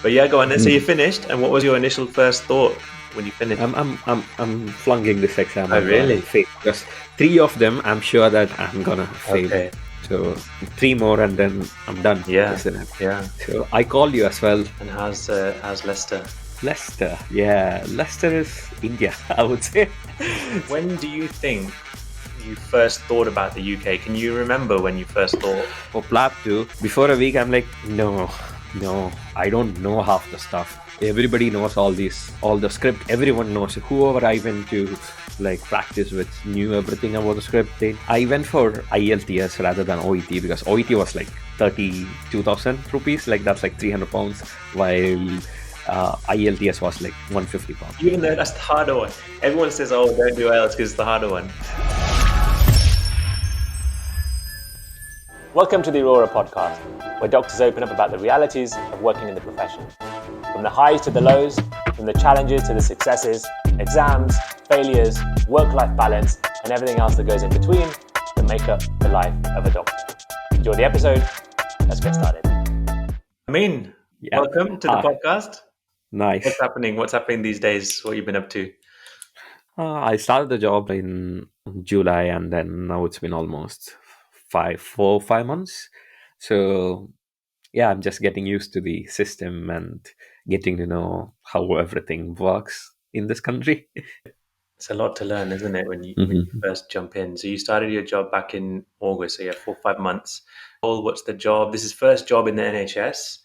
But yeah, go on then. So you finished, and what was your initial first thought when you finished? I'm flunking this exam. Oh, I'm gonna really? fail because 3 of them I'm sure that I'm gonna fail. Okay. So 3 more and then I'm done. Yeah. Isn't it? Yeah. So I called you as well. And how's Leicester? Leicester, yeah, Leicester is India, I would say. When do you think you first thought about the UK? Can you remember when you first thought? For PLAB too, before a week I'm like, no, I don't know half the stuff. Everybody knows all the script. Everyone knows. Whoever I went to like practice with knew everything about the script. I went for IELTS rather than OET because OET was like 32,000 rupees, like that's like 300 pounds, while IELTS was like 150 pounds. Even though that's the harder one. Everyone says, oh, don't do IELTS because it's the harder one. Welcome to the Arora Podcast, where doctors open up about the realities of working in the profession. From the highs to the lows, from the challenges to the successes, exams, failures, work-life balance, and everything else that goes in between to make up the life of a doctor. Enjoy the episode. Let's get started. Ameen, welcome to the podcast. Nice. What's happening these days? What have you been up to? I started the job in July, and then now it's been almost 5 months. So yeah, I'm just getting used to the system and getting to know how everything works in this country. It's a lot to learn, isn't it, when you first jump in? So you started your job back in August, so you have 4 or 5 months. What's the job? This is first job in the NHS.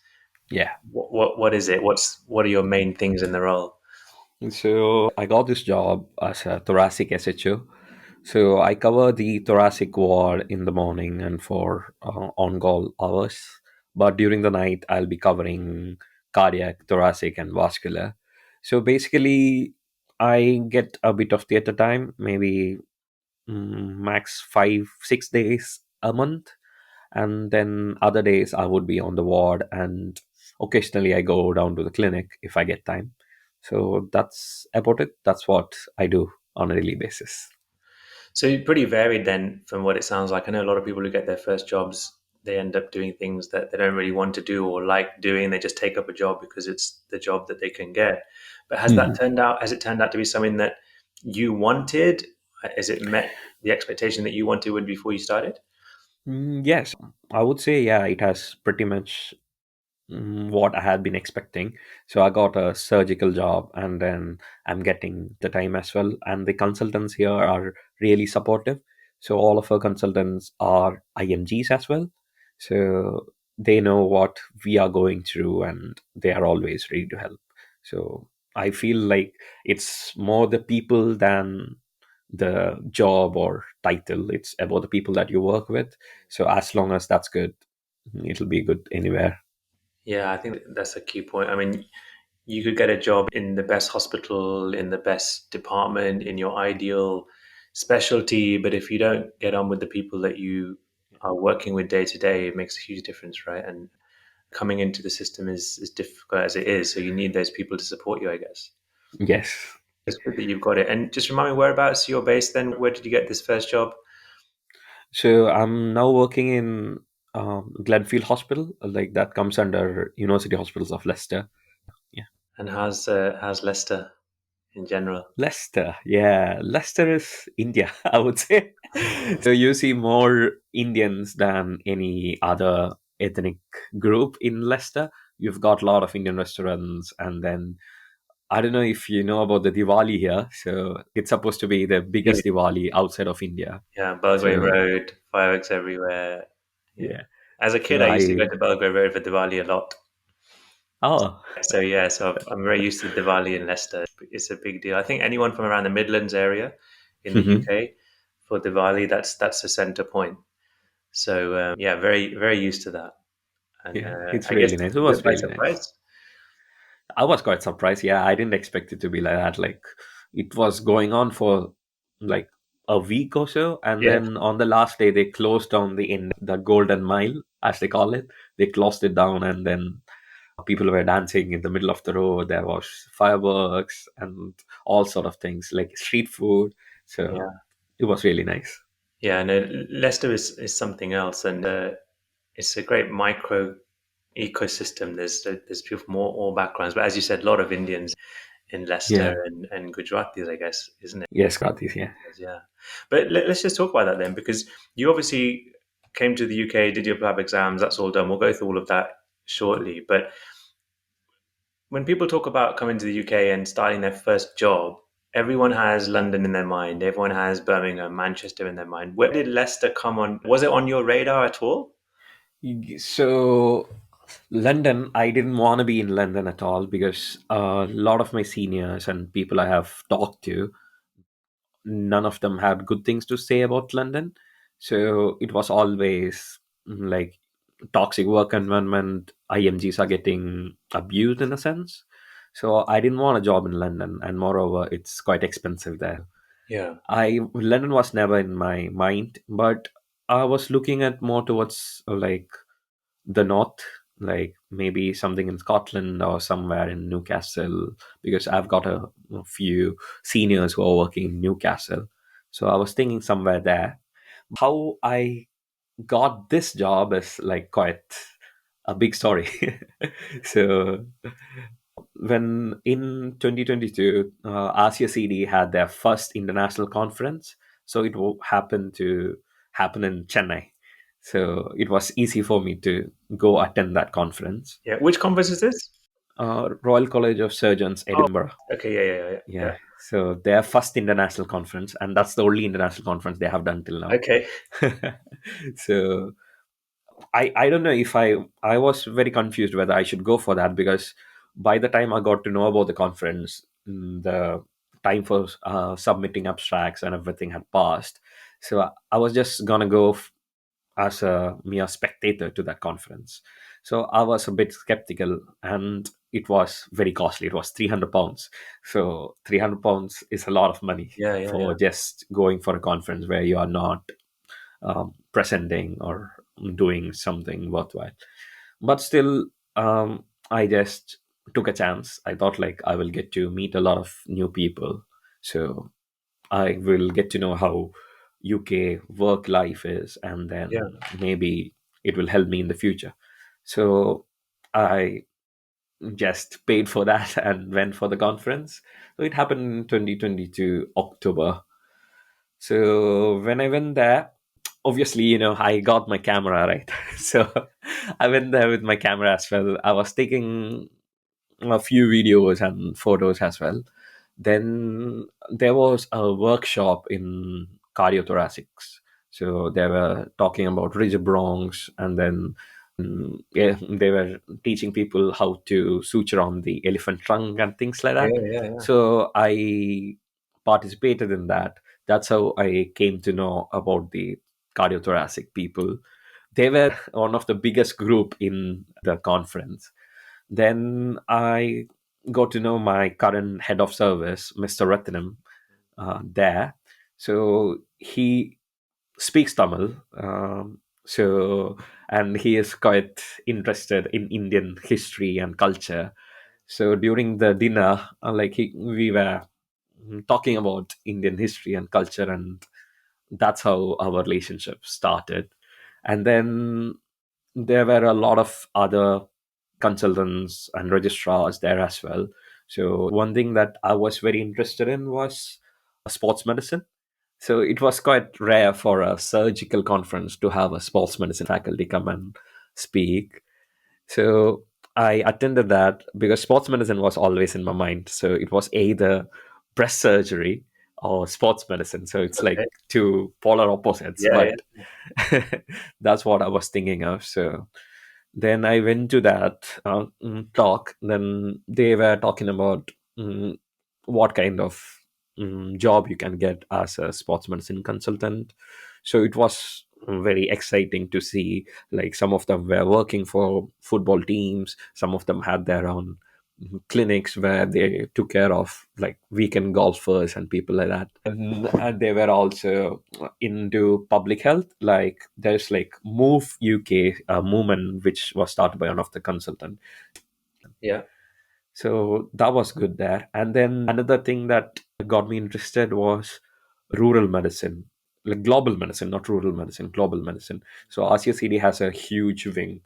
Yeah. What is it? What are your main things in the role? So I got this job as a thoracic SHO. So I cover the thoracic ward in the morning and for on-call hours. But during the night, I'll be covering cardiac, thoracic, and vascular. So basically, I get a bit of theater time, maybe max 5-6 days a month. And then other days I would be on the ward, and occasionally I go down to the clinic if I get time. So that's about it. That's what I do on a daily basis. So you're pretty varied then from what it sounds like. I know a lot of people who get their first jobs, they end up doing things that they don't really want to do or like doing. They just take up a job because it's the job that they can get. But has it turned out to be something that you wanted? Has it met the expectation that you wanted before you started? Yes, I would say, yeah, it has pretty much what I had been expecting. So I got a surgical job, and then I'm getting the time as well. And the consultants here are really supportive. So all of our consultants are IMGs as well. So they know what we are going through, and they are always ready to help. So I feel like it's more the people than the job or title. It's about the people that you work with. So as long as that's good, it'll be good anywhere. Yeah, I think that's a key point. I mean, you could get a job in the best hospital, in the best department, in your ideal specialty, but if you don't get on with the people that you are working with day to day, it makes a huge difference, right? And coming into the system is difficult as it is, so you need those people to support you, I guess. Yes. It's good that you've got it. And just remind me, whereabouts you're based then? Where did you get this first job? So I'm now working in Glenfield Hospital, like that comes under University Hospitals of Leicester. Yeah. And how's Leicester in general? Leicester, yeah, Leicester is India, I would say. So you see more Indians than any other ethnic group in Leicester. You've got a lot of Indian restaurants, and then I don't know if you know about the Diwali here. So it's supposed to be the biggest Diwali outside of India. Yeah, Belgrave So Road, fireworks everywhere. Yeah. yeah, As a kid, so I used to go to Belgrave Road for Diwali a lot. oh. So yeah, I'm very used to Diwali in Leicester. It's a big deal. I think anyone from around the Midlands area in the UK for Diwali, that's the center point. So yeah, very very used to that. And Yeah, it's I guess really nice. It you're was by really nice. surprise. I was quite surprised. Yeah, I didn't expect it to be like that. Like it was going on for like a week or so, and Yeah, then on the last day they closed down the Golden Mile, as they call it. They closed it down, and then people were dancing in the middle of the road. There was fireworks and all sort of things like street food. So yeah, it was really nice. yeah. No, Leicester is something else, and it's a great micro ecosystem. There's people from all backgrounds, but as you said, a lot of Indians in Leicester Yeah. and Gujaratis, I guess, isn't it? Yes, Karthik, yeah. Yeah. But let's just talk about that then, because you obviously came to the UK, did your PLAB exams, that's all done. We'll go through all of that shortly. But when people talk about coming to the UK and starting their first job, everyone has London in their mind, everyone has Birmingham, Manchester in their mind. Where did Leicester come on? Was it on your radar at all? So London, I didn't want to be in London at all because a lot of my seniors and people I have talked to, none of them had good things to say about London. So it was always like toxic work environment. IMGs are getting abused in a sense. So I didn't want a job in London, and moreover, it's quite expensive there. Yeah. I London was never in my mind, but I was looking at more towards like the north, like maybe something in Scotland or somewhere in Newcastle, because I've got a few seniors who are working in Newcastle. So I was thinking somewhere there. How I got this job is like quite a big story. So when in 2022, Asia CD had their first international conference, so it happened to happen in Chennai. So it was easy for me to go attend that conference. Yeah. Which conference is this? Royal College of Surgeons, Oh, Edinburgh. okay. Yeah. Yeah. So their first international conference, and that's the only international conference they have done till now. Okay. So I don't know if I was very confused whether I should go for that, because by the time I got to know about the conference, the time for submitting abstracts and everything had passed. So I was just gonna go as a mere spectator to that conference. So I was a bit skeptical, and it was very costly. It was £300. So £300 is a lot of money Yeah. for just going for a conference where you are not presenting or doing something worthwhile. But still, I just took a chance. I thought like I will get to meet a lot of new people. So I will get to know how UK work life is, and Yeah. then maybe it will help me in the future. So I just paid for that and went for the conference. So it happened in 2022 October. So when I went there, obviously, I got my camera, right? So I went there with my camera as well. I was taking a few videos and photos as well. Then there was a workshop in cardiothoracics. So they were talking about rigid bronchs, and then yeah, they were teaching people how to suture on the elephant trunk and things like that. Yeah. So I participated in that. That's how I came to know about the cardiothoracic people. They were one of the biggest group in the conference. Then I got to know my current head of service, Mr. Ratnam, there. So he speaks Tamil. So and he is quite interested in Indian history and culture. So during the dinner, we were talking about Indian history and culture, and that's how our relationship started. And then there were a lot of other consultants and registrars there as well. So one thing that I was very interested in was sports medicine. So it was quite rare for a surgical conference to have a sports medicine faculty come and speak. So I attended that because sports medicine was always in my mind. So it was either breast surgery or sports medicine. So it's like Okay. two polar opposites, Yeah. but that's what I was thinking of. So then I went to that talk. Then they were talking about what kind of job you can get as a sports medicine consultant. So it was very exciting to see, like, some of them were working for football teams, some of them had their own clinics where they took care of like weekend golfers and people like that. And they were also into public health. Like there's like Move UK, a movement which was started by one of the consultant. Yeah. So that was good there. And then another thing that got me interested was rural medicine, like global medicine, not rural medicine, global medicine. So RCSCD has a huge wing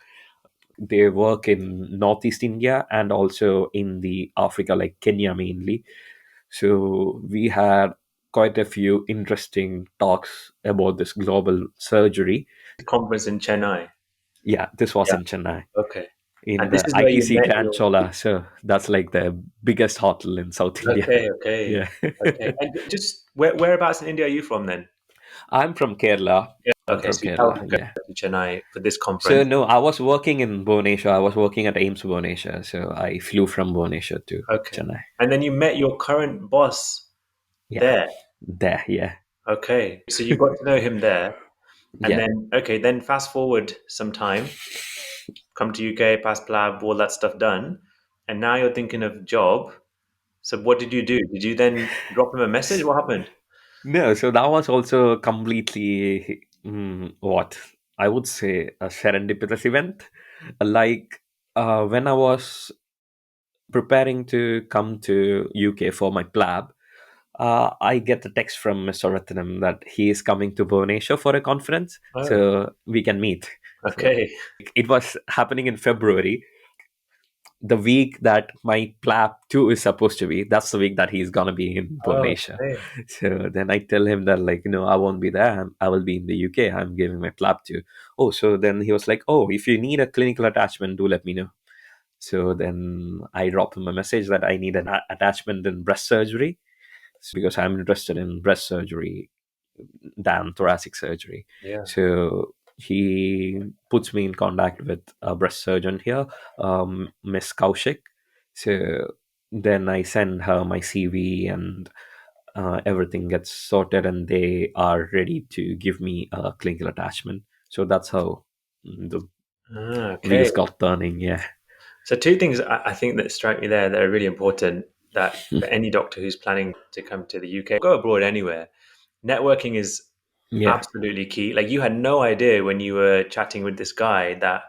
They work in Northeast India and also in the Africa, like Kenya mainly. So we had quite a few interesting talks about this global surgery. Conference in Chennai. Yeah, this was Yeah. in Chennai, Okay. in And this the is where you ITC met Grand your. Chola. So that's like the biggest hotel in South India. Okay. Okay. Yeah. Okay. And just whereabouts in India are you from then? I'm from Kerala. Yeah. I'm Okay. from So you traveled Kerala. to go Yeah. to Chennai for this So conference. no, I was working in Bhubaneswar. I was working at AIMS Bhubaneswar. So I flew from Bhubaneswar to Okay. Chennai. And then you met your current boss Yeah. there. There. Yeah. Okay. So you got to know him there. And Yeah. then, okay, then fast forward some time, come to UK, pass PLAB, all that stuff done. And now you're thinking of job. So what did you do? Did you then drop him a message? What happened? No, so that was also completely what I would say a serendipitous event. Like when I was preparing to come to UK for my PLAB, I get a text from Mr. Ratnam that he is coming to Bhubaneswar for a conference, Oh, so we can meet. So okay. it was happening in February, the week that my PLAB 2 is supposed to be. That's the week that he's gonna be in Oh, Bhubaneswar. okay. So then I tell him that, like, I won't be there. I will be in the UK. I'm giving my PLAB 2. Oh, so then he was like, oh, if you need a clinical attachment, do let me know. So then I dropped him a message that I need an attachment in breast surgery because I'm interested in breast surgery than thoracic surgery. Yeah. So he puts me in contact with a breast surgeon here, Miss Kaushik. So then I send her my CV and everything gets sorted, and they are ready to give me a clinical attachment. So that's how the Ah, okay. wheels got turning. Yeah, So two things I think that strike me there that are really important that for any doctor who's planning to come to the UK, go abroad anywhere, networking is yeah, absolutely key. Like you had no idea when you were chatting with this guy that,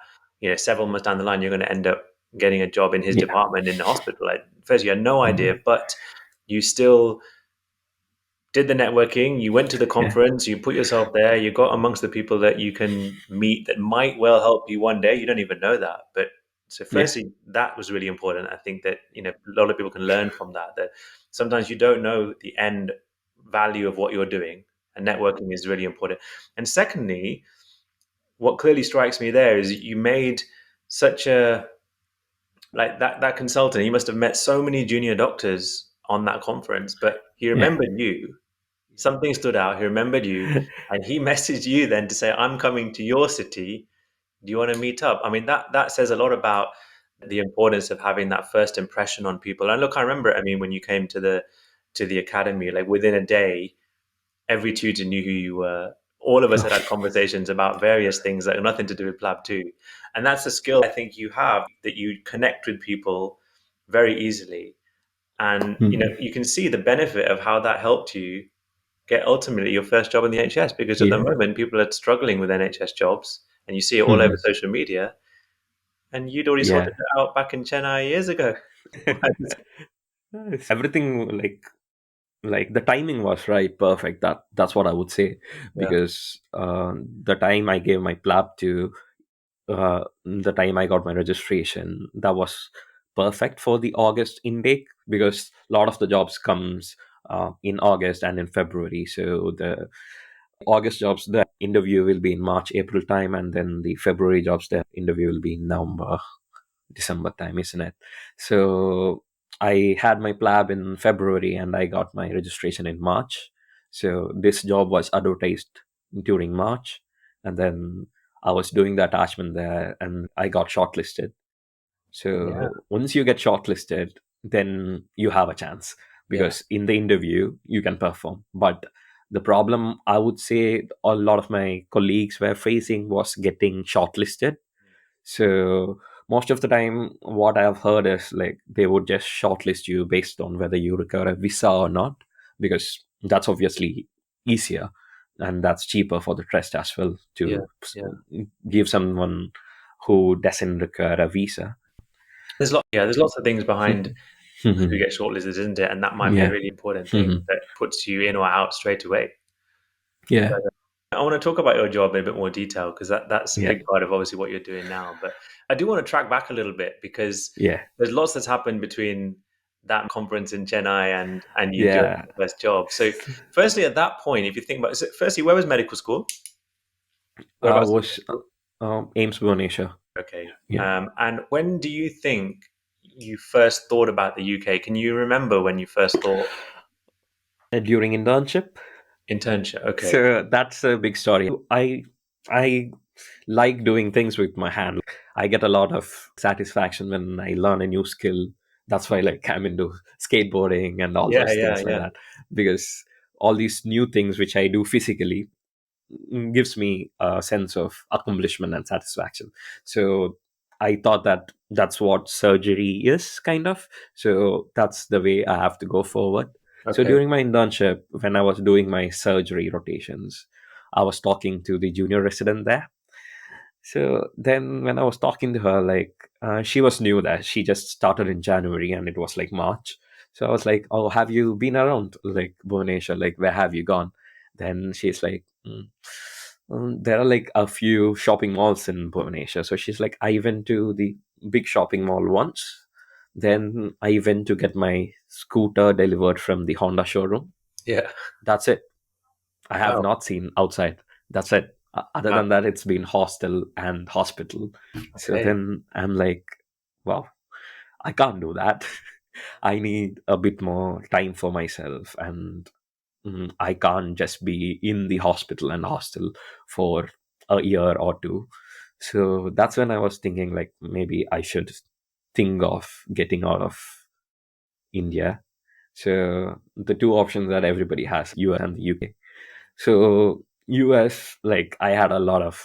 several months down the line, you're going to end up getting a job in his yeah, department in the hospital. Like first you had no idea, mhm, but you still did the networking, you went to the yeah, conference, you put yourself there, you got amongst the people that you can meet that might well help you one day. You don't even know that. But so yeah, firstly, that was really important. I think that, a lot of people can learn from that, that sometimes you don't know the end value of what you're doing. And networking is really important. And secondly, what clearly strikes me there is you made such a like that consultant, he must have met so many junior doctors on that conference, but he yeah, remembered you. Something stood out. He remembered you, and he messaged you then to say, "I'm coming to your city. Do you want to meet up?" I mean, that says a lot about the importance of having that first impression on people. And look, I remember. I mean, when you came to the academy, like within a day, every tutor knew who you were. All of us had conversations about various things that had nothing to do with PLAB 2. And that's a skill I think you have, that you connect with people very easily. And Mhm. you can see the benefit of how that helped you get ultimately your first job in the NHS, because at the Yeah, moment people are struggling with NHS jobs and you see it all over mhm, social media, and you'd already yeah. sorted it out back in Chennai years ago. Everything like the timing was right, perfect. That's what I would say, Yeah. because the time I gave my PLAB to the time I got my registration, that was perfect for the August intake, because a lot of the jobs comes in August and in February. So the August jobs, the interview will be in March, April time, and then the February jobs, the interview will be in November, December time, isn't it? So I had my PLAB in February and I got my registration in March. So this job was advertised during March, and then I was doing the attachment there and I got shortlisted. Yeah. So once you get shortlisted, then you have a chance, Yeah. because in the interview you can perform. But the problem I would say a lot of my colleagues were facing was getting shortlisted. So most of the time, what I've heard is like they would just shortlist you based on whether you require a visa or not, because that's obviously easier and that's cheaper for the trust as well Yeah. to Yeah. give someone who doesn't require a visa. There's lots of things behind who gets shortlisted, isn't it? And that might be a Yeah. really important thing that puts you in or out straight away. Yeah. I want to talk about your job in a bit more detail because that's a Yeah, big part of obviously what you're doing now. But I do want to track back a little bit because yeah, there's lots that's happened between that conference in Chennai and you doing yeah. your first job. So, firstly, at that point, if you think about it, so firstly, where was medical school? I Whereabouts was was medical school? Ames Bonasia. Okay. Yeah. And when do you think you first thought about the UK? Can you remember when you first thought During internship. internship? Okay. So that's a big story. I like doing things with my hand. I get a lot of satisfaction when I learn a new skill. That's why like I'm into skateboarding and all Yeah, those yeah, things like yeah. that, because all these new things which I do physically gives me a sense of accomplishment and satisfaction. So I thought that that's what surgery is, kind of. So that's the way I have to go forward. So Okay. during my internship, when I was doing my surgery rotations, I was talking to the junior resident there. So then when I was talking to her, like she was new there. She just started in January and it was like March. So I was like, "Oh, have you been around like Bhubaneswar? Like, where have you gone?" Then she's like, there are like a few shopping malls in Bhubaneswar. So she's like, "I went to the big shopping mall once. Then I went to get my scooter delivered from the Honda showroom. Yeah. That's it. I have Wow. not seen outside. That's it. Other Wow. than that, it's been hostel and hospital." So Okay. then I'm like, wow, I can't do that. I need a bit more time for myself, and I can't just be in the hospital and hostel for a year or two. So that's when I was thinking, like, maybe I should think of getting out of India. So the two options that everybody has, US and the UK. So US, like I had a lot of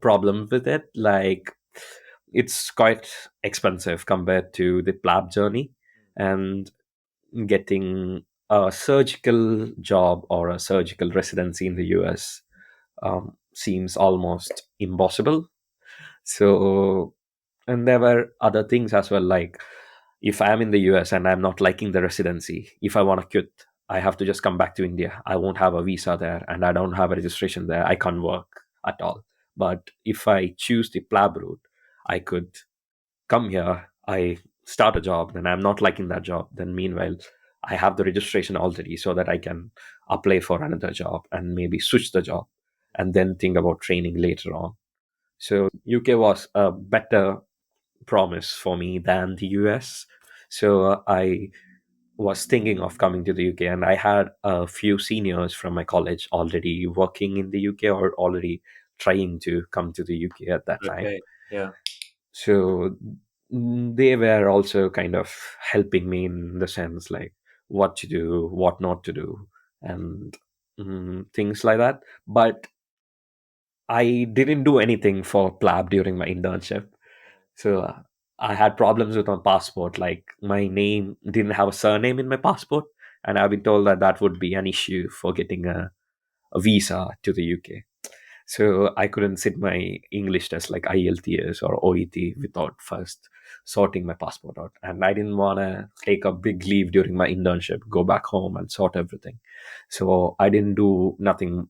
problem with it. Like it's quite expensive compared to the PLAB journey, and getting a surgical job or a surgical residency in the US seems almost impossible. So, and there were other things as well, like if I'm in the US and I'm not liking the residency, if I want to quit, I have to just come back to India. I won't have a visa there and I don't have a registration there. I can't work at all. But if I choose the PLAB route, I could come here, I start a job, then I'm not liking that job. Then meanwhile, I have the registration already so that I can apply for another job and maybe switch the job and then think about training later on. So UK was a better promise for me than the US. So I was thinking of coming to the UK, and I had a few seniors from my college already working in the UK or already trying to come to the UK at that time. Okay. Yeah. So they were also kind of helping me in the sense like what to do, what not to do, and things like that. But I didn't do anything for PLAB during my internship. So I had problems with my passport. Like my name didn't have a surname in my passport, and I've been told that that would be an issue for getting a visa to the UK. So I couldn't sit my English test like IELTS or OET without first sorting my passport out. And I didn't want to take a big leave during my internship, go back home and sort everything. So I didn't do nothing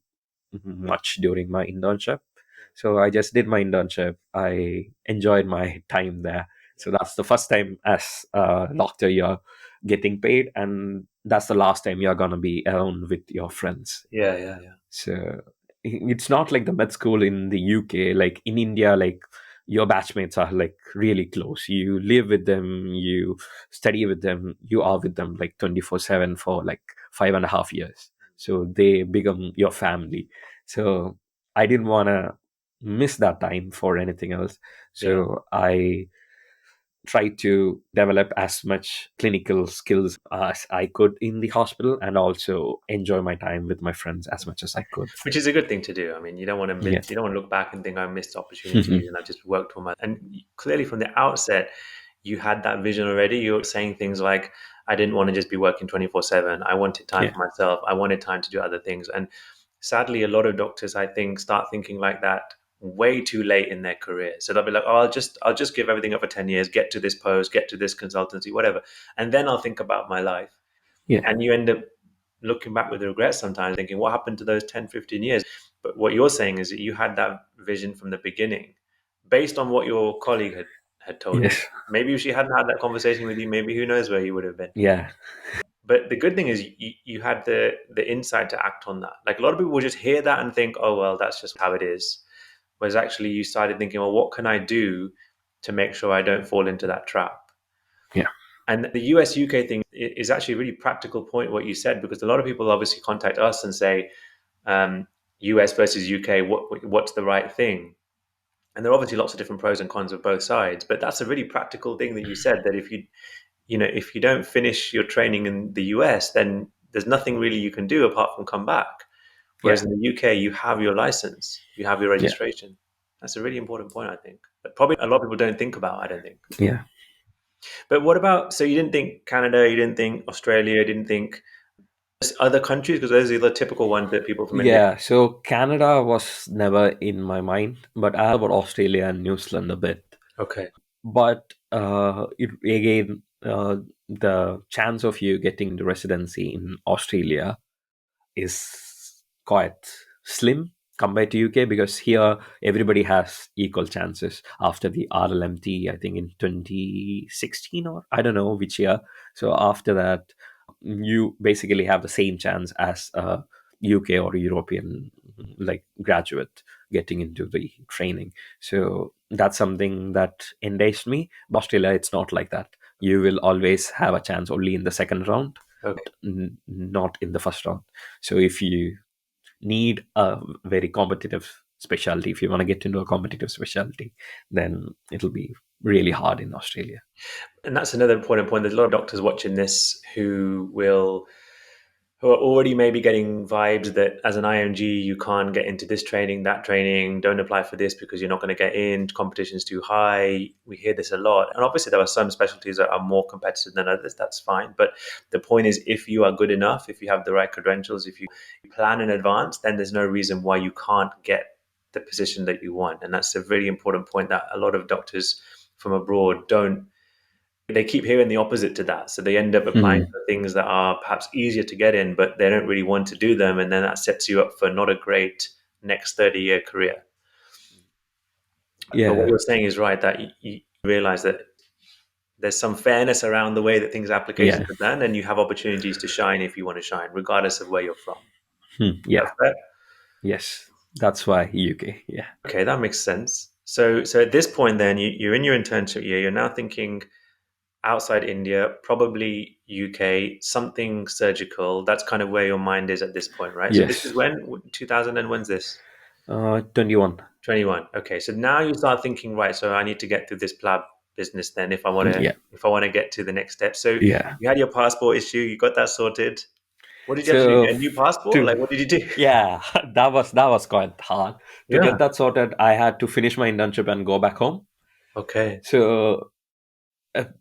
much during my internship. So I just did my internship. I enjoyed my time there. So that's the first time as a doctor you're getting paid, and that's the last time you're gonna be around with your friends. Yeah. Yeah. Yeah. So it's not like the med school in the UK. Like in India, like your batchmates are like really close. You live with them, you study with them, you are with them like 24/7 for like 5.5 years. So they become your family. So I didn't want to miss that time for anything else. Yeah. So I try to develop as much clinical skills as I could in the hospital and also enjoy my time with my friends as much as I could. Which is a good thing to do. I mean, you don't want to miss, Yeah. you don't want to look back and think I missed opportunities and I just worked for my. And clearly, from the outset, you had that vision already. You were saying things like, "I didn't want to just be working 24/7. I wanted time Yeah. for myself. I wanted time to do other things." And sadly, a lot of doctors, I think, start thinking like that way too late in their career. So they'll be like, "Oh, I'll just give everything up for 10 years, get to this post, get to this consultancy, whatever, and then I'll think about my life." Yeah. And you end up looking back with regret sometimes, thinking, what happened to those 10, 15 years? But what you're saying is that you had that vision from the beginning, based on what your colleague had told you. Yes. Maybe if she hadn't had that conversation with you, maybe who knows where you would have been. Yeah. But the good thing is you had the insight to act on that. Like a lot of people will just hear that and think, oh well, that's just how it is. Whereas actually you started thinking, well, what can I do to make sure I don't fall into that trap? Yeah. And the US UK thing is actually a really practical point what you said, because a lot of people obviously contact us and say, US versus UK, what's the right thing? And there are obviously lots of different pros and cons of both sides, but that's a really practical thing that you said, that if you don't finish your training in the US, then there's nothing really you can do apart from come back. Whereas Yeah. in the UK, you have your license, you have your Yeah. registration. That's a really important point, I think. That probably a lot of people don't think about, I don't think. Yeah. But what about, so you didn't think Canada, you didn't think Australia, you didn't think other countries? Because those are the typical ones that people from India. Yeah. So Canada was never in my mind, but I heard about Australia and New Zealand a bit. Okay. But the chance of you getting the residency in Australia is quite slim compared to UK, because here everybody has equal chances after the RLMT, I think in 2016 or I don't know which year. So after that, you basically have the same chance as a UK or European like graduate getting into the training. So that's something that enticed me. But Australia, it's not like that. You will always have a chance only in the second round, Okay. not in the first round. So if you need a very competitive specialty, if you want to get into a competitive specialty, then it'll be really hard in Australia. And that's another important point. There's a lot of doctors watching this who are already maybe getting vibes that as an IMG, you can't get into this training, that training, don't apply for this because you're not going to get in, competition's too high. We hear this a lot. And obviously there are some specialties that are more competitive than others, that's fine. But the point is, if you are good enough, if you have the right credentials, if you plan in advance, then there's no reason why you can't get the position that you want. And that's a really important point that a lot of doctors from abroad don't, they keep hearing the opposite to that. So they end up applying Hmm. for things that are perhaps easier to get in, but they don't really want to do them. And then that sets you up for not a great next 30-year career. But what Yeah. you're saying is right, that you realize that there's some fairness around the way that things Yeah. applications are done, and you have opportunities to shine if you want to shine, regardless of where you're from. That's Yeah. fair. Yes. That's why UK. Yeah. Okay, that makes sense. So at this point, then you're in your internship year. You're now thinking outside India, probably UK, something surgical. That's kind of where your mind is at this point, right? So this is Yes. when 2000, and when's this? 21. 21. Okay, so now you start thinking, right? So I need to get through this PLAB business then Yeah. if I want to get to the next step. So Yeah. you had your passport issue, you got that sorted. What did you have to do? So Get a new passport? Like, to what did you do? yeah, that was quite hard to Yeah. get that sorted. I had to finish my internship and go back home. Okay. So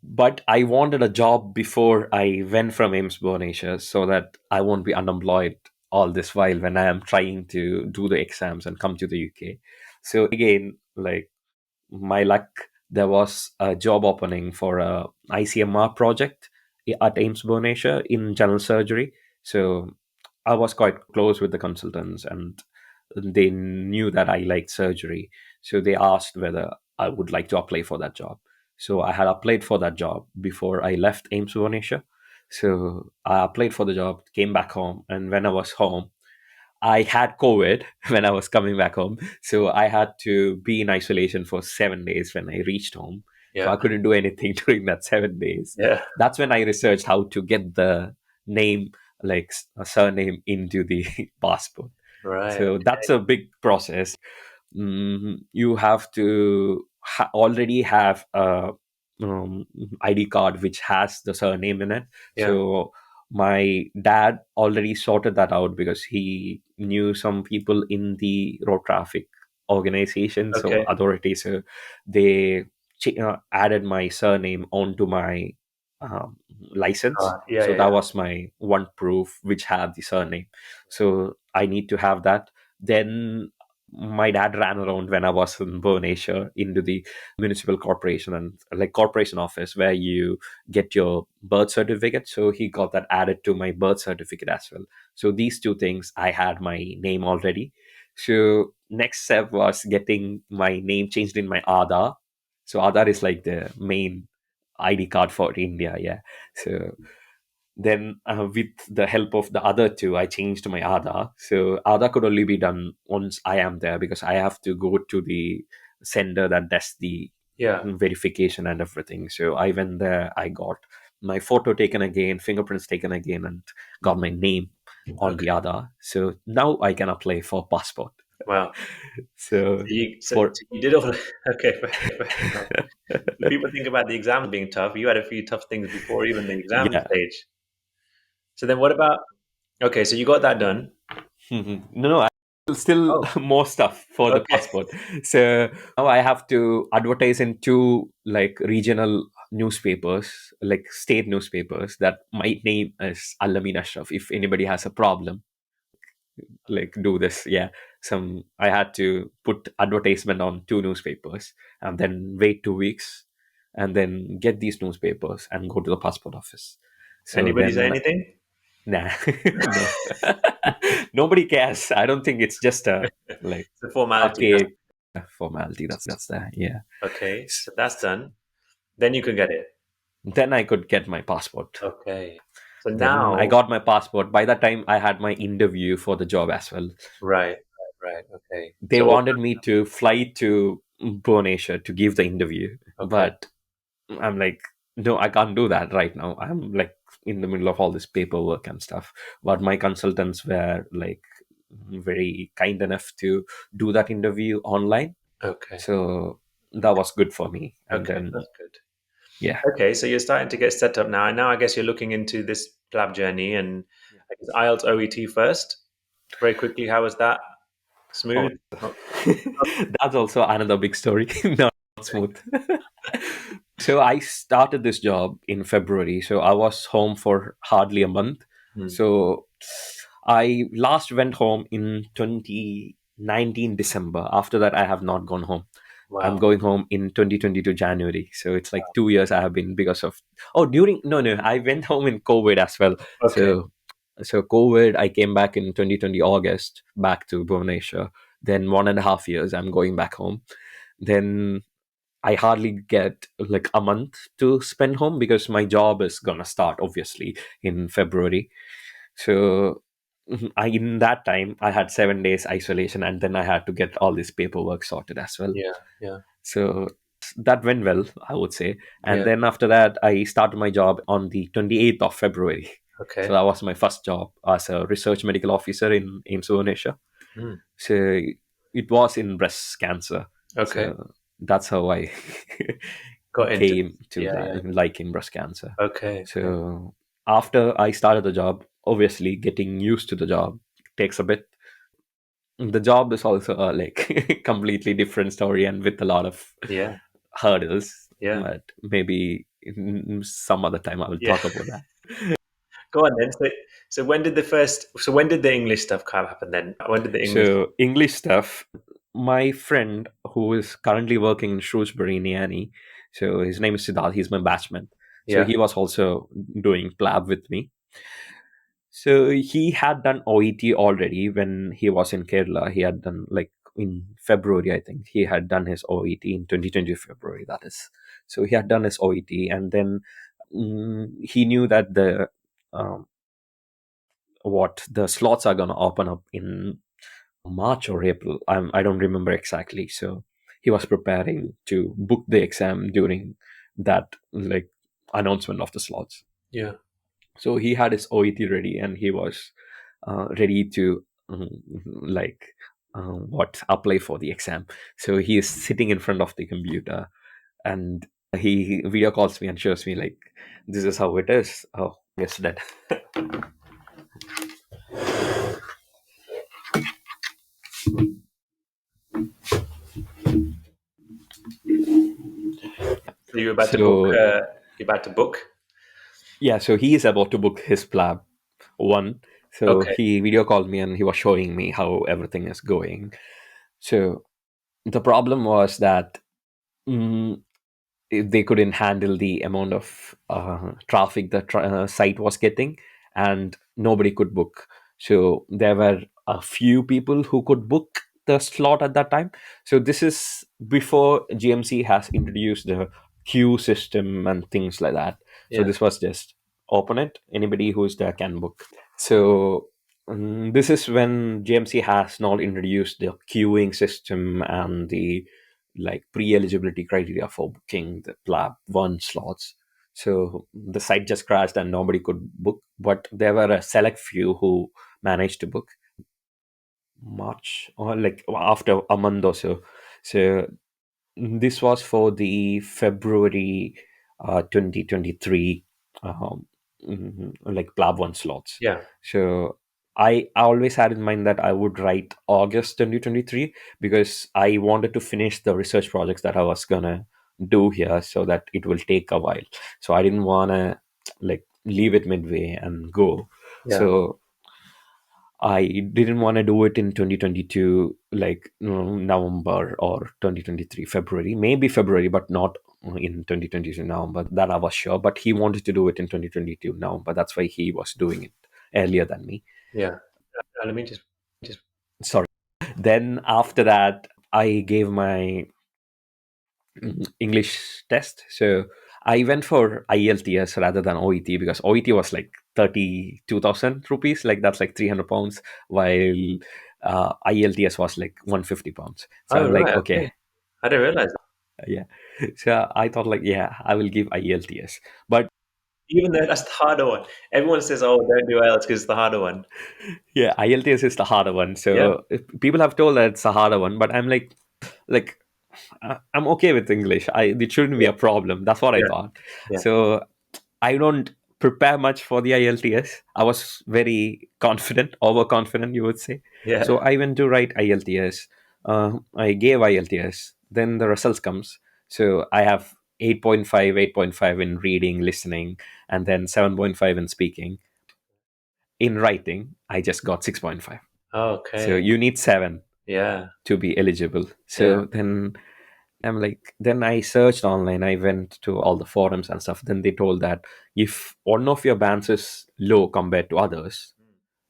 but I wanted a job before I went from AIMS Bonasia, so that I won't be unemployed all this while when I am trying to do the exams and come to the UK. So again, like my luck, there was a job opening for a ICMR project at AIMS Bonasia in general surgery. So I was quite close with the consultants, and they knew that I liked surgery. So they asked whether I would like to apply for that job. So I had applied for that job before I left AIMS Bonasia. So I applied for the job, came back home, and when I was home, I had COVID when I was coming back home. So I had to be in isolation for 7 days when I reached home. So Yeah. I couldn't do anything during that 7 days. Yeah. That's when I researched how to get the name, like a surname, into the passport. Right. So that's a big process. You have to already have a um, ID card which has the surname in it. Yeah. So my dad already sorted that out because he knew some people in the road traffic organization, so Okay. authority. So they added my surname onto my license. Yeah. So Yeah. that Yeah. was my one proof which had the surname. So I need to have that. Then my dad ran around when I was in Bonasia into the municipal corporation and like corporation office where you get your birth certificate. So he got that added to my birth certificate as well. So these two things, I had my name already. So next step was getting my name changed in my Aadhaar. So Aadhaar is like the main ID card for India. Yeah. So then with the help of the other two, I changed my Aadhaar. So Aadhaar could only be done once I am there, because I have to go to the sender that does the Yeah. verification and everything. So I went there, I got my photo taken again, fingerprints taken again, and got my name on the Okay. Aadhaar. So now I can apply for passport. Wow. So So for you did all. Okay. Fair enough. So people think about the exams being tough. You had a few tough things before even the exam yeah. stage. So then what about? Okay, so you got that done. No, I still Oh, more stuff for the okay. passport. So now I have to advertise in two like regional newspapers, like state newspapers, that my name is Al Ameen Ashraf. If anybody has a problem, like do this. Yeah. I had to put advertisement on two newspapers and then wait 2 weeks and then get these newspapers and go to the passport office. So Anybody say then anything? nah, no. Nobody cares. I don't think it's just a like It's a formality. archaic formality. That's there. Yeah. Okay, so that's done. Then you can get it. Then I could get my passport. Okay. So Then I now, got my passport. By that time, I had my interview for the job as well. right. Okay. They So wanted me to fly to Bhubaneswar to give the interview, okay, but I'm like, no, I can't do that right now. I'm like in the middle of all this paperwork and stuff. But my consultants were like very kind enough to do that interview online. okay, So that was good for me. And okay. then, That's good. yeah. Okay, so you're starting to get set up now, and now I guess you're looking into this PLAB journey, and I guess IELTS OET first. Very quickly, how was that? Oh, Smooth? Not, that's also another big story. Not smooth. So I started this job in February. So I was home for hardly a month. hmm. So I last went home in 2019 December. After that, I have not gone home. I'm Wow. going home in 2022 January. So it's like 2 years I have been because of during no, I went home in COVID as well. Okay. So COVID, I came back in 2020 August back to Bhubaneswar. Then 1.5 years I'm going back home. Then I hardly get like a month to spend home because my job is gonna start obviously in February. So in that time I had 7 days isolation, and then I had to get all this paperwork sorted as well. Yeah. Yeah. So that went well, I would say. And Yeah. then after that, I started my job on the 28th of February. So Okay. that was my first job as a research medical officer in Indonesia. Hmm. So it was in breast cancer. Okay. So that's how I Got into. came to Yeah. Yeah. that, liking breast cancer. Okay. Okay. So after I started the job, obviously getting used to the job takes a bit. The job is also like completely different story and with a lot of Yeah. hurdles, Yeah. but maybe some other time I will Yeah. talk about that. Go on then. So when did the first? So when did the English stuff kind of happen then? When did the English? So English stuff. My friend who is currently working in Shrewsbury, Niani, so his name is Siddharth. He's my batchman. So Yeah. he was also doing PLAB with me. So he had done OET already when he was in Kerala. He had done like in February, I think. He had done his OET in 2020 February, that is. So he had done his OET, and then he knew that um, the slots are gonna open up in March or April. I don't remember exactly. So he was preparing to book the exam during that like announcement of the slots. Yeah. So he had his OET ready, and he was ready to like apply for the exam. So he is sitting in front of the computer, and he video calls me and shows me like, this is how it is. Oh, yes, that. So you're about to book. So You're about to book. yeah, so he is about to book his PLAB one. So Okay. he video called me and he was showing me how everything is going. So the problem was that mm, they couldn't handle the amount of traffic the site was getting, and nobody could book. So there were a few people who could book the slot at that time. So this is before GMC has introduced the queue system and things like that. So Yeah. this was just open it, anybody who's there can book. So this is when GMC has now introduced the queuing system and the like pre-eligibility criteria for booking the PLAB 1 slots. So the site just crashed and nobody could book, but there were a select few who managed to book. March or like after a month or so. So this was for the February 2023 like PLAB 1 slots. Yeah. So I always had in mind that I would write August 2023 because I wanted to finish the research projects that I was gonna do here so that it will take a while. So I didn't wanna like leave it midway and go. Yeah. So I didn't want to do it in 2022, like November or 2023 February, maybe February, but not in 2022 November. That I was sure. But he wanted to do it in 2022 November. That's why he was doing it earlier than me. Yeah. Let me just. Sorry. Then after that, I gave my English test. So I went for IELTS rather than OET because OET was like 32,000 rupees, like that's like 300 pounds, while IELTS was like 150 pounds. So Oh, I'm like, right. okay, Okay. I didn't realize that. yeah. So I thought like, yeah, I will give IELTS. But Even though that's the harder one. Everyone says, "Oh, don't do IELTS because it's the harder one." yeah, IELTS is the harder one. Yeah. So people have told that it's a harder one, but I'm like I'm okay with English. It shouldn't be Yeah. a problem. That's what I Yeah. thought. Yeah. So I don't prepare much for the IELTS. I was very confident, overconfident, you would say. Yeah. So I went to write IELTS. I gave IELTS. Then the results comes. So I have 8.5, 8.5 in reading, listening, and then 7.5 in speaking. In writing, I just got 6.5. So Okay. you need 7 Yeah. to be eligible. Yeah. So then I'm like, then I searched online. I went to all the forums and stuff. Then they told that if one of your bands is low compared to others,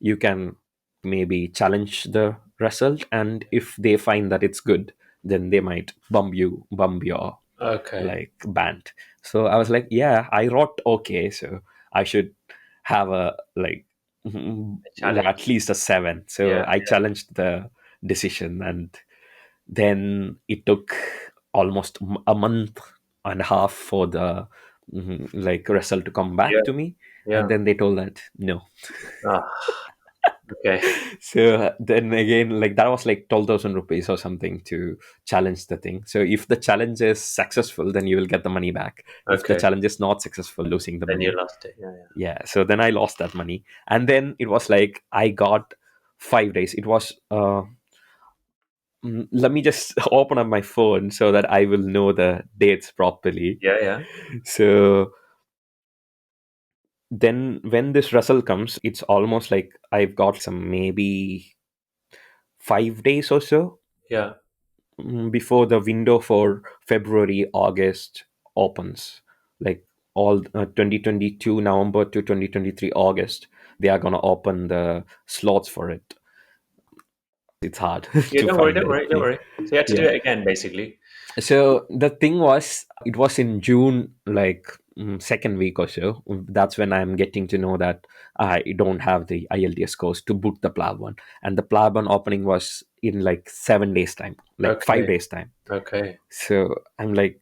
you can maybe challenge the result. And if they find that it's good, then they might bump your Okay. like band. So I was like, yeah, I wrote okay. So I should have a like Challenge. at least a 7. So Yeah. I challenged the decision, and then it took almost a month and a half for the like result to come back Yeah. to me, Yeah. and then they told that no. Ah. Okay. So then again, like that was like 12,000 rupees or something to challenge the thing. So if the challenge is successful, then you will get the money back. If the Okay. challenge is not successful, losing the Then you money. lost it. Yeah. Yeah. So then I lost that money, and then it was like I got 5 days. It was let me just open up my phone so that I will know the dates properly. Yeah. Yeah. So then when this result comes, it's almost like I've got some maybe 5 days or so Yeah. before the window for February, August opens. Like all 2022 November to 2023 August, they are going to open the slots for it. It's hard Yeah. to Don't worry. find Don't it. worry. Don't worry. So you had to do Yeah. it again, basically. So the thing was, it was in June, like second week or so. That's when I'm getting to know that I don't have the IELTS course to book the PLAB one, and the PLAB one opening was in like 7 days time, like Okay. 5 days time. Okay. So I'm like,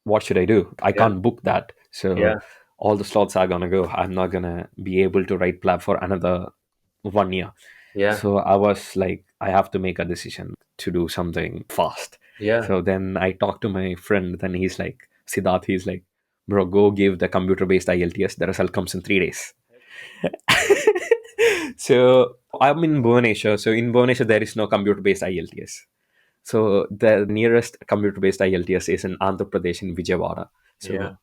what should I do? I Yeah. can't book that. Yeah. So all the slots are gonna go. I'm not gonna be able to write PLAB for another 1 year. Yeah. So I was like, I have to make a decision to do something fast. Yeah. So then I talked to my friend, then he's like, Siddharth, he's like, bro, go give the computer based IELTS. The result comes in 3 days. So I'm in Bhubaneswar. So in Bhubaneswar, there is no computer based IELTS. So the nearest computer based IELTS is in Andhra Pradesh in Vijayawada. Yeah. So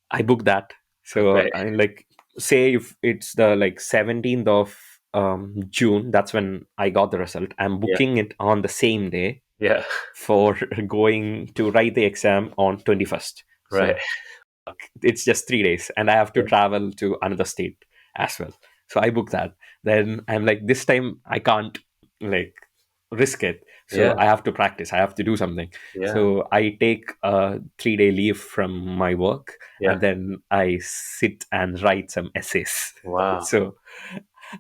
I booked that. So Okay. I like say if it's the like 17th of June, that's when I got the result. I'm Yeah. booking it on the same day Yeah. for going to write the exam on 21st. Right. So it's just 3 days, and I have to travel to another state as well. So I booked that. Then I'm like, this time I can't like risk it. So Yeah. I have to practice. I have to do something. Yeah. So I take a 3 day leave from my work, Yeah. and then I sit and write some essays. Wow. So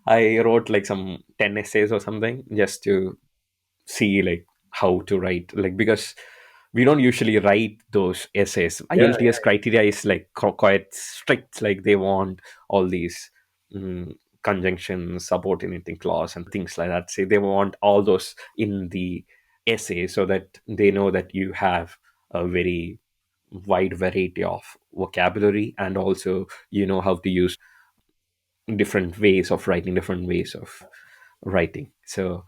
I wrote like some 10 essays or something, just to see like how to write, like, because we don't usually write those essays. Yeah. IELTS criteria is like quite strict, like they want all these mm, conjunctions, subordinating clause and things like that. Say they want all those in the essay, so that they know that you have a very wide variety of vocabulary, and also you know how to use different ways of writing, different ways of writing. So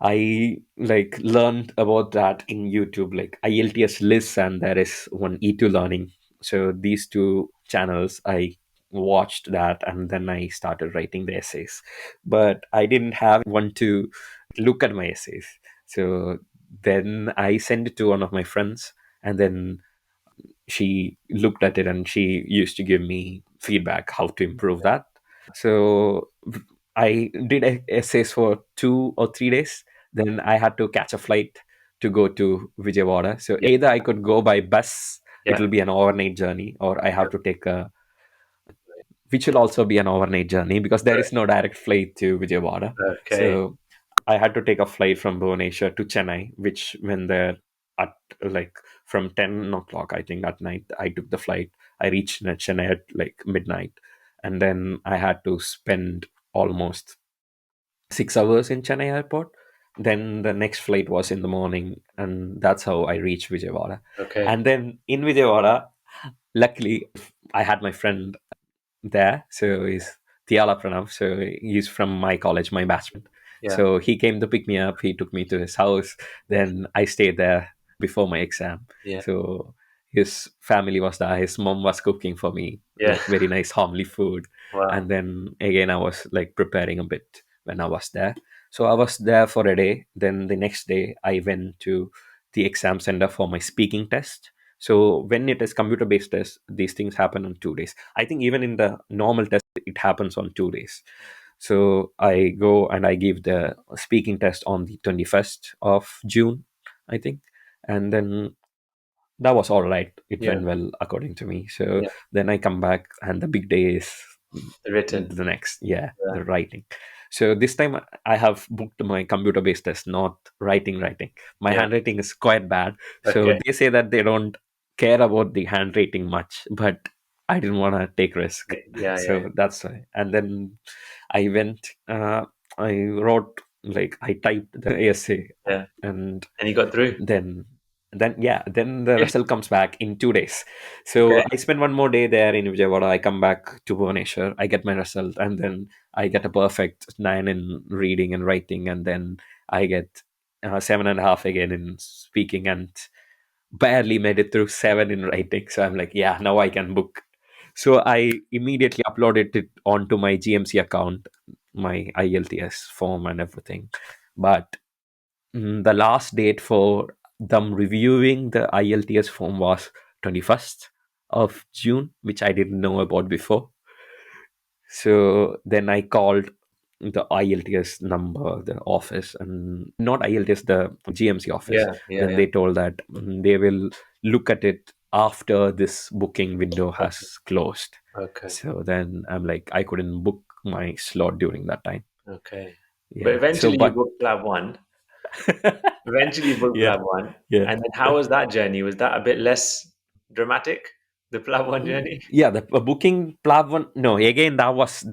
I like learned about that in YouTube, like IELTS lists, and there is one E2 Learning. So these two channels, I watched that, and then I started writing the essays. But I didn't have anyone to look at my essays. So then I sent it to one of my friends, and then she looked at it, and she used to give me feedback how to improve that. So I did essays for 2 or 3 days. Then I had to catch a flight to go to Vijayawada. So Yeah. either I could go by bus, it Yeah. will be an overnight journey, or I have to take a, which will also be an overnight journey, because there Right. is no direct flight to Vijayawada. Okay. So I had to take a flight from Bhubaneswar to Chennai, which when they're at like from 10 o'clock, I think, at night, I took the flight. I reached Chennai at like midnight. And then I had to spend almost 6 hours in Chennai airport. Then the next flight was in the morning, and that's how I reached Vijayawada. Okay. And then in Vijayawada, luckily, I had my friend there. So he's Tiala Pranav. So he's from my college, my batchmate. Yeah. So he came to pick me up. He took me to his house. Yeah. Then I stayed there before my exam. Yeah. So his family was there. His mom was cooking for me, Yeah. like very nice homely food. Wow. And then again, I was like preparing a bit when I was there. So I was there for a day. Then the next day, I went to the exam center for my speaking test. So when it is computer based test, these things happen on 2 days. I think even in the normal test, it happens on 2 days. So I go and I give the speaking test on the 21st of June, I think. And then that was all right. It Yeah. went well according to me. So Yeah. then I come back, and the big day is The written. the next, yeah, Yeah. the writing. So this time I have booked my computer based test, not writing. My Yeah. handwriting is quite bad. So Okay. they say that they don't care about the handwriting much, but I didn't want to take risk. Yeah. Yeah. So that's why. And then I went, I wrote, like I typed the essay, Yeah. and And you got through. then then the Yeah. result comes back in 2 days. So Okay. I spend one more day there in Vijayawada. I come back to Bhubaneswar. I get my result, and then I get a perfect 9 in reading and writing, and then I get 7.5 again in speaking, and barely made it through 7 in writing. So I'm like, yeah, now I can book. So I immediately uploaded it onto my GMC account, my IELTS form and everything. But the last date for them reviewing the IELTS form was 21st of June, which I didn't know about before. So then I called the IELTS number, the office, and not IELTS, the GMC office. Yeah. Yeah. Then Yeah. they told that they will look at it after this booking window Okay. has closed. Okay. So then I'm like, I couldn't book my slot during that time. Okay. But Yeah. So, eventually you but booked PLAB one. Eventually you booked yeah, PLAB one. yeah. And then how was that journey? Was that a bit less dramatic? The PLAB one journey? Yeah, the booking PLAB one. No, again, that was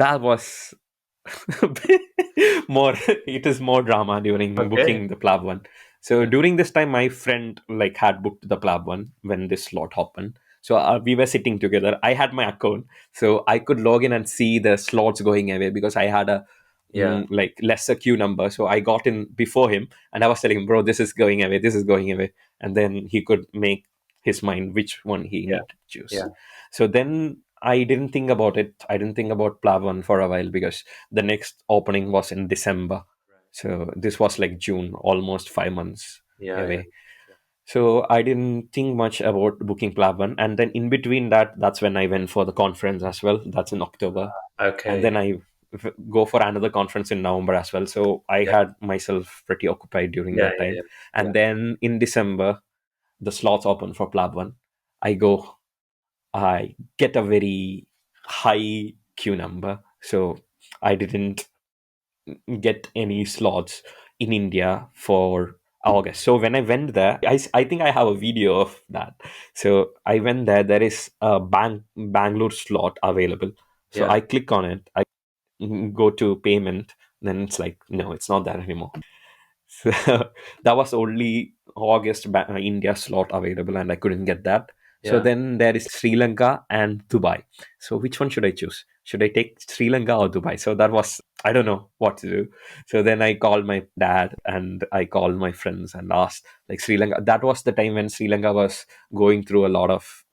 more. It is more drama during Okay. booking the PLAB one. So during this time, my friend like had booked the PLAB one when this slot happened. So we were sitting together. I had my account, so I could log in and see the slots going away, because I had a Yeah. like lesser queue number. So I got in before him, and I was telling him, bro, this is going away, this is going away, and then he could make his mind which one he Yeah. needed to choose. Yeah. So then I didn't think about it. I didn't think about PLAB one for a while, because the next opening was in December. So this was like June, almost 5 months Yeah. Yeah. away. So I didn't think much about booking PLAB one. And then in between that, that's when I went for the conference as well. That's in October. And Okay. then I go for another conference in November as well. So I Yeah. had myself pretty occupied during Yeah. that Yeah. time. Yeah. And then in December, the slots open for PLAB 1. I go, I get a very high queue number. So I didn't get any slots in India for August. So when I went there, I think I have a video of that. So I went there, there is a Bangalore slot available. So Yeah. I click on it, I go to payment, then it's like, no, it's not there anymore. So that was only August India slot available, and I couldn't get that. So Yeah. then there is Sri Lanka and Dubai. So which one should I choose? Should I take Sri Lanka or Dubai? So that was, I don't know what to do. So then I called my dad and I called my friends and asked, like, Sri Lanka. That was the time when Sri Lanka was going through a lot of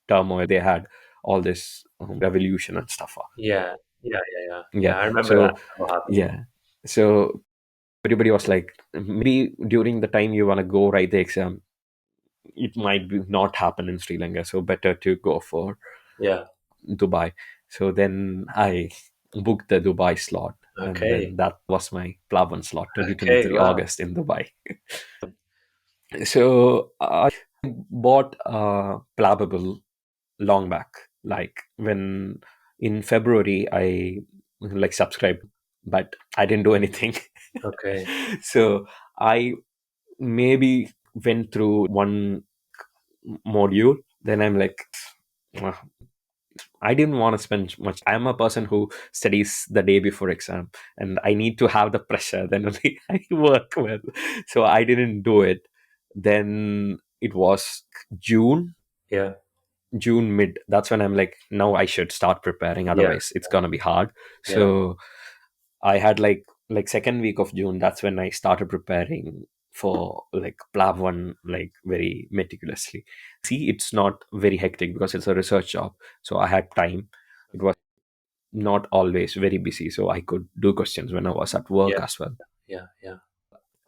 turmoil. They had all this revolution and stuff. Yeah. Yeah. Yeah. Yeah. Yeah. Yeah. I remember that So all happening. yeah. So everybody was like, maybe during the time you want to go write the exam, it might be not happen in Sri Lanka, so better to go for Yeah. Dubai. So then I booked the Dubai slot, and Okay. then that was my Plavan slot, Okay. 2023 Wow. August in Dubai. So I bought a Plabable long back, like when in February I like subscribed, but I didn't do anything. Okay. So I maybe went through one module, then I'm like, "Ugh, I didn't want to spend much. I'm a person who studies the day before exam, and I need to have the pressure, then only I work well. So I didn't do it. Then it was june Yeah. june mid. That's when I'm like, now I should start preparing, Yeah. otherwise it's gonna be hard. Yeah. So I had like second week of June. That's when I started preparing for like PLAB 1, like very meticulously. See, it's not very hectic because it's a research job, so I had time. It was not always very busy, so I could do questions when I was at work Yeah. as well. Yeah. Yeah.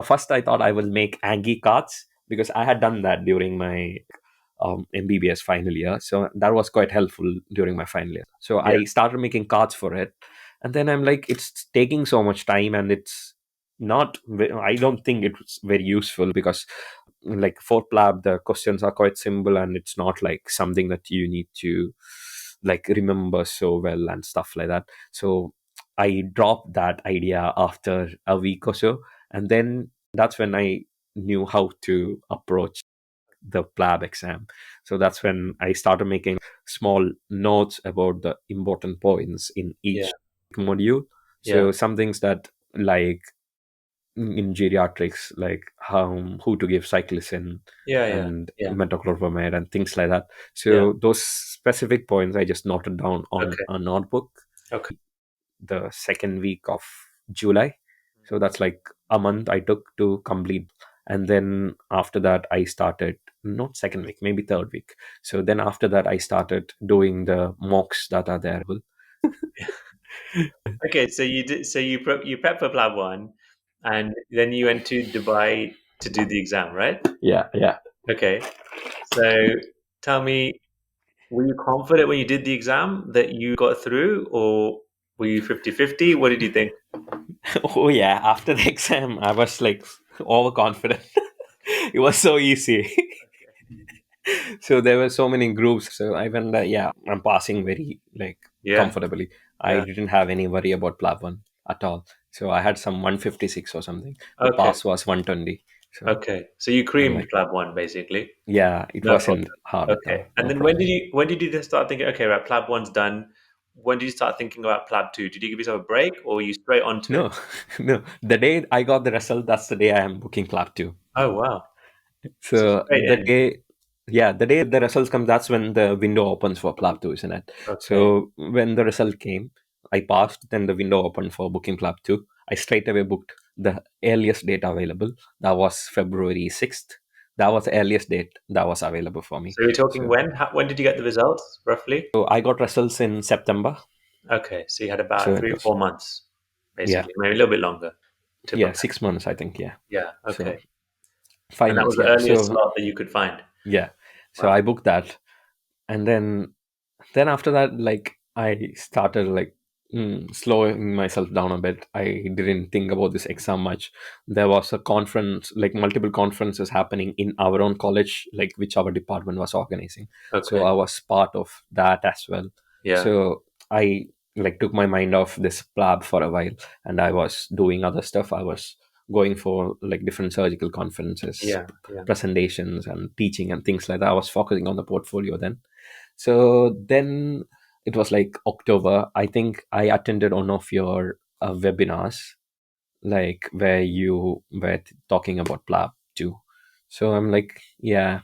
First, I thought I will make Angie cards because I had done that during my MBBS final year. So that was quite helpful during my final year. So Yeah. I started making cards for it. And then I'm like, it's taking so much time, and it's not, I don't think it's very useful because, like, for PLAB, the questions are quite simple and it's not like something that you need to like remember so well and stuff like that. So I dropped that idea after a week or so. And then that's when I knew how to approach the PLAB exam. So that's when I started making small notes about the important points in Yeah. each module. Yeah. So some things that, like in geriatrics, like how who to give cyclicin Yeah. Yeah. and Yeah. metoclopramide and things like that. Yeah. So those specific points I just noted down on Okay. a notebook. Okay. The second week of July. So that's like a month I took to complete. And then after that, I started, not second week, maybe third week. So then after that, I started doing the mocks that are there. Okay. So you did. So you prep for PLAB 1, and then you went to Dubai to do the exam, right? Yeah, yeah. Okay. So tell me, were you confident when you did the exam that you got through, or were you 50-50? What did you think? Oh, yeah. After the exam, I was like overconfident. It was so easy. So there were so many groups. So I went, yeah, I'm passing very like Yeah. comfortably. I Yeah. didn't have any worry about PLAB 1 at all. So I had some 156 or something. The Okay. pass was 120. So Okay. So you I'm creamed like, PLAB 1 basically. yeah, it No wasn't problem. hard at Okay. all. And No then problem. when did you start thinking, okay, right, PLAB 1's done. When did you start thinking about PLAB 2? Did you give yourself a break, or were you straight onto it? No, no. The day I got the result, that's the day I am booking PLAB 2. Oh wow. So So straight the in. day, yeah, the day the results come, that's when the window opens for PLAB 2, isn't it? Okay. So when the result came, I passed, then the window opened for booking PLAB 2. I straight away booked the earliest date available. That was February 6th. That was the earliest date that was available for me. So you're talking So, when? When did you get the results, roughly? so I got results in September. Okay, so you had about So three it or was, 4 months, yeah, basically, maybe a little bit longer to yeah, prepare. 6 months, I think. Yeah. Yeah, So okay. And that was 5 months. the Yeah. earliest So, slot that you could find. yeah. So Wow. I booked that. And then after that, like I started like slowing myself down a bit. I didn't think about this exam much. There was a conference, like multiple conferences happening in our own college, like which our department was organizing. So Okay. I was part of that as well. Yeah. So I like took my mind off this PLAB for a while, and I was doing other stuff. I was going for like different surgical conferences, Yeah. Yeah. presentations, and teaching and things like that. I was focusing on the portfolio then. So then it was like October. I think I attended one of your webinars, like where you were talking about PLAB too. So I'm like, yeah,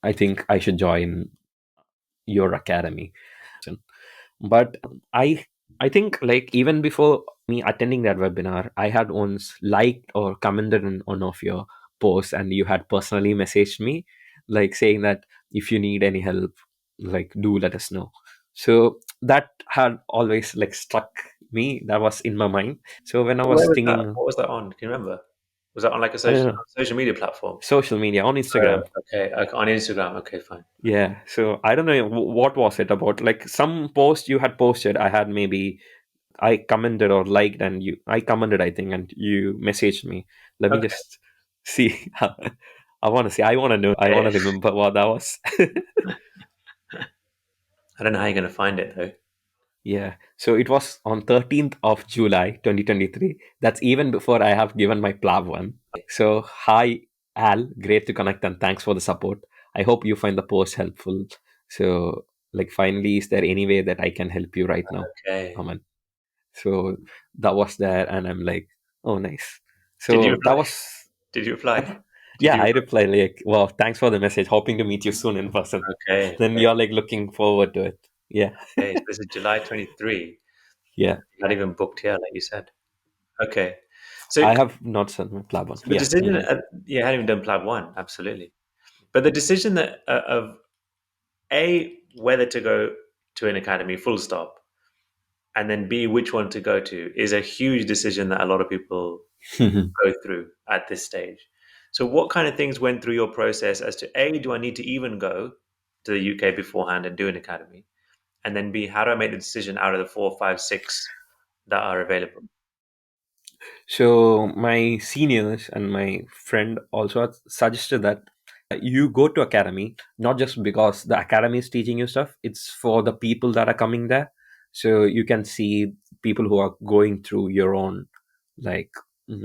I think I should join your academy. But I think like even before me attending that webinar, I had once liked or commented on one of your posts, and you had personally messaged me, like saying that if you need any help, like do let us know. So that had always like struck me. That was in my mind. So when I was Where was that? thinking, What was that on? Can you remember? Was that on like a I don't know, social media platform? social media on Instagram. Okay. On Instagram. Okay, fine. Yeah. So I don't know what was it about. Like some post you had posted, I had maybe I commented or liked, and I commented, I think, and you messaged me. Let me Okay. just see. I want to see. I want to know. I want Okay. to remember what that was. I don't know how you're gonna find it though. Yeah. So it was on 13th of July, 2023. That's even before I have given my PLAB one. So hi, Al. Great to connect, and thanks for the support. I hope you find the post helpful. So, like, finally, is there any way that I can help you right now, Okay. Aman? So that was there, and I'm like, oh, nice. Did you So that reply? was, Did you reply? Did yeah, you? I replied like, well, thanks for the message. Hoping to meet you soon in person. Okay. Then Okay. you're like looking forward to it. Yeah, Okay. So this is July 23. yeah. Not even booked here, like you said. Okay. So, I have not sent my plan one. so the Yeah. decision, Mhm. yeah, I hadn't even done PLAB 1, absolutely. But the decision that of A, whether to go to an academy, full stop, and then B, which one to go to, is a huge decision that a lot of people go through at this stage. So, what kind of things went through your process as to A, do I need to even go to the UK beforehand and do an academy? And then B, how do I make the decision out of the four, five, six that are available? So my seniors and my friend also had suggested that you go to academy not just because the academy is teaching you stuff. It's for the people that are coming there, so you can see people who are going through your own like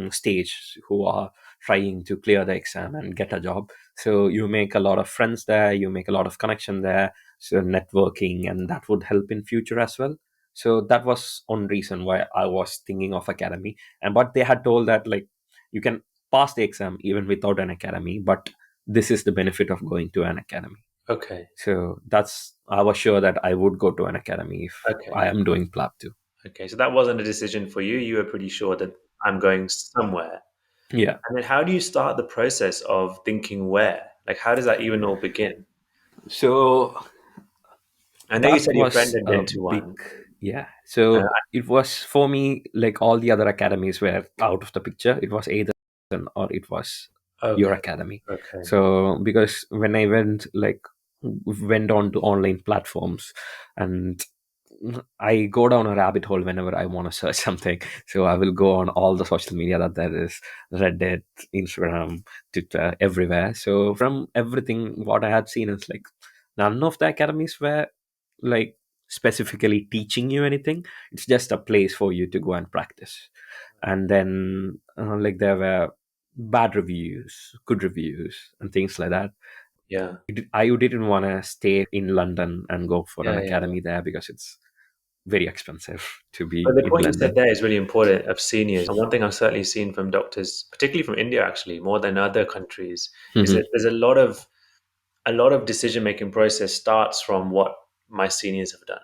stage, who are trying to clear the exam and get a job. So you make a lot of friends there, you make a lot of connection there, so networking, and that would help in future as well. So that was one reason why I was thinking of academy. And but they had told that like you can pass the exam even without an academy, but this is the benefit of going to an academy. Okay. So that's, I was sure that I would go to an academy if Okay. I am doing PLAB too. Okay. So that wasn't a decision for you. You were pretty sure that I'm going somewhere. Yeah. And then how do you start the process of thinking where? Like, how does that even all begin? So I know you that said your friend was had a been to big, one. yeah. Uh, So it was for me like all the other academies were out of the picture. It was either or it was your okay. academy. Okay. So because when I went on to online platforms, and I go down a rabbit hole whenever I want to search something. So I will go on all the social media that there is, Reddit, Instagram, Twitter, everywhere. So from everything, what I had seen is like none of the academies were like specifically teaching you anything. It's just a place for you to go and practice. And then like there were bad reviews, good reviews, and things like that. Yeah. I didn't want to stay in London and go for an Yeah. Yeah. academy there because it's very expensive to But be the in point you said London. there is really important of seniors. And one thing I've certainly seen from doctors, particularly from India, actually, more than other countries, is that Mhm. there's a lot of decision making process starts from what my seniors have done.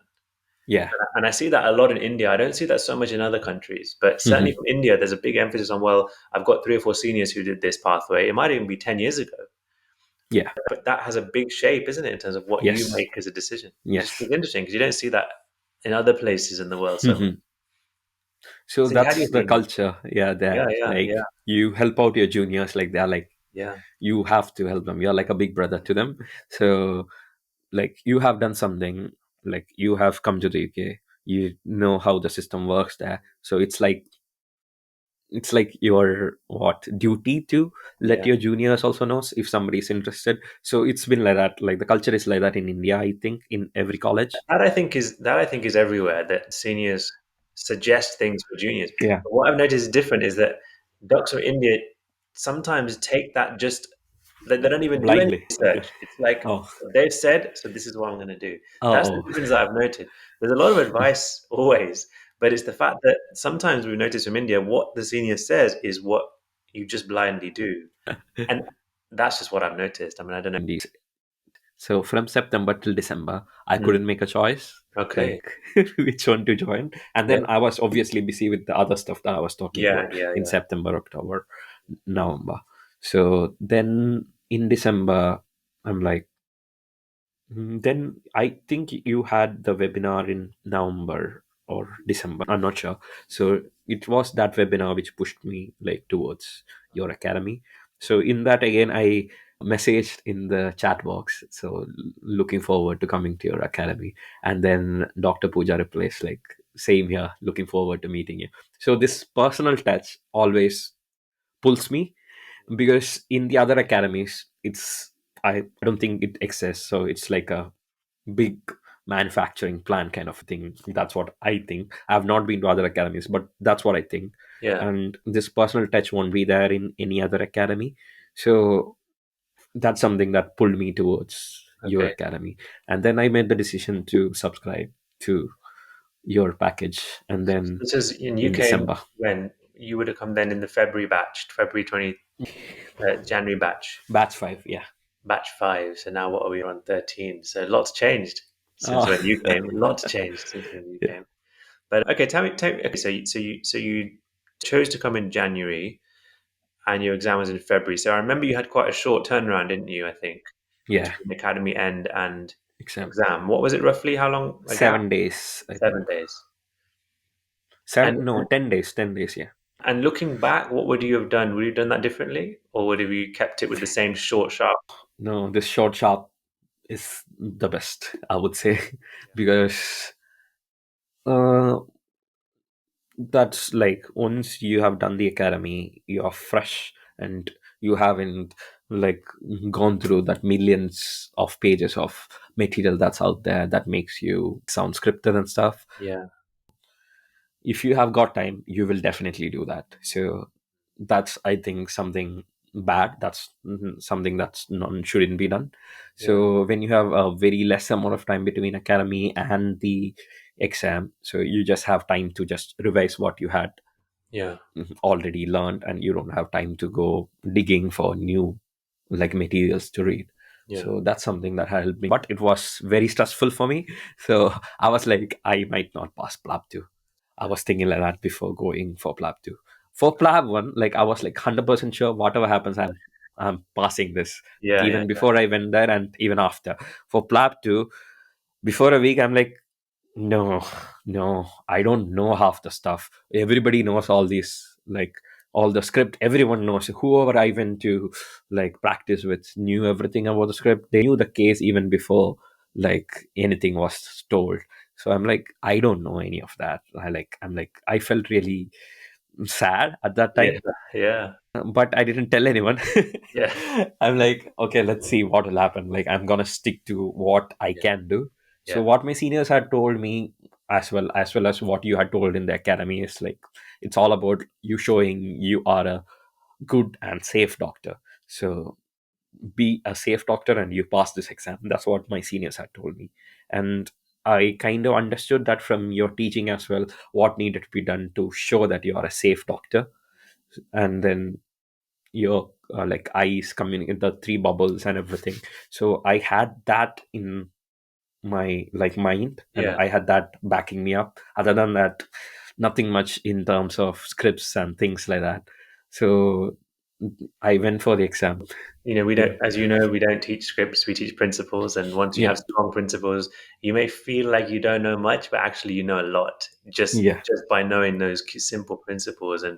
Yeah. And I see that a lot in India. I don't see that so much in other countries, but certainly Mhm. from India, there's a big emphasis on, well, I've got three or four seniors who did this pathway. It might even be 10 years ago, Yeah. but that has a big shape, isn't it, in terms of what you Yes. make as a decision, which is Yes. interesting because you don't see that in other places in the world so much. Mhm. So So how do that's you the think? culture. Yeah, Yeah, there. yeah, Like yeah, you help out your juniors, like they're like yeah. you have to help them. You're like a big brother to them. So like you have done something, like you have come to the UK. you know how the system works there. So it's like your what duty to let Yeah. your juniors also know if somebody is interested. So it's been like that. Like the culture is like that in India, I think, in every college. That I think is everywhere, that seniors suggest things for juniors. Yeah, But what I've noticed is different is that docs from India sometimes take that just they don't even do any blindly. research. It's like Oh, they've said, so this is what I'm going to do. That's the oh, difference that I've noted. There's a lot of advice always, but it's the fact that sometimes we've noticed from India what the senior says is what you just blindly do, oh. and that's just what I've noticed. I mean, I don't know. Indeed. So from September till December, I Mm, couldn't make a choice, okay. like which one to join. And Yeah. then I was obviously busy with the other stuff that I was talking Yeah. about Yeah. in Yeah. September, October, November. So then in December, I'm like, then I think you had the webinar in November or December. I'm not sure. So it was that webinar which pushed me like towards your academy. So in that again, I messaged in the chat box. So looking forward to coming to your academy. And then Dr. Pooja replies like, same here. Looking forward to meeting you. So this personal touch always pulls me, because in the other academies, I don't think it exists. So it's like a big manufacturing plant kind of thing. That's what I think. I've not been to other academies, but that's what I think. Yeah. And this personal touch won't be there in any other academy. So that's something that pulled me towards your Okay. academy. And then I made the decision to subscribe to your package. And then This is, and you in came December, when you would have come then in the February batch, February 20, January batch 5, yeah. batch 5. So now what are we on 13? So lots changed since Oh. when you came. Lots changed since when you Yeah. came. But okay, tell me. Okay, so you chose to come in January, and your exam was in February. So I remember you had quite a short turnaround, didn't you? I think Yeah, between academy end and exam. exam. What was it roughly? How long a gap? 7 days, I 7 days. think. And 7, no, 10 days, 10 days, yeah. And looking back, what would you have done? Would you have done that differently, or would have you kept it with the same short, sharp? No, this short sharp is the best, I would say, because uh, that's like once you have done the academy, you are fresh and you haven't like gone through that millions of pages of material that's out there that makes you sound scripted and stuff. Yeah, If you have got time, you will definitely do that. So that's, I think, something bad. That's something that's non shouldn't be done. yeah, So when you have a very less amount of time between academy and the exam, so you just have time to just revise what you had yeah, already learned, and you don't have time to go digging for new like materials to read. yeah, So that's something that helped me, but it was very stressful for me. So I was like, I might not pass PLAB 2. I yeah, was thinking like that before going for PLAB 2. For PLAB 1, like I was like 100% sure whatever happens, I'm passing this, yeah, yeah, even before I went there and even after. For PLAB 2, before a week, I'm like, no, no, I don't know half the stuff. Everybody knows all these, like all the script. Everyone knows. Whoever I went to, like practice with, knew everything about the script. They knew the case even before, like anything was told. So I'm like, I don't know any of that. I felt really sad at that yeah, time, yeah, but I didn't tell anyone. yeah, I'm like, okay, let's see what will happen. Like, I'm gonna stick to what I yeah, can do. So, yeah, what my seniors had told me, as well as what you had told in the academy, is like, it's all about you showing you are a good and safe doctor. So, be a safe doctor and you pass this exam. That's what my seniors had told me, and I kind of understood that from your teaching as well. What needed to be done to show that you are a safe doctor, and then your like eyes communicate the three bubbles and everything. So I had that in my like mind, and yeah. I had that backing me up. Other than that, nothing much in terms of scripts and things like that. So I went for the exam. We Yeah, don't, as you know, we don't teach scripts. We teach principles, and once you yeah, have strong principles, you may feel like you don't know much, but actually you know a lot just yeah, just by knowing those simple principles. And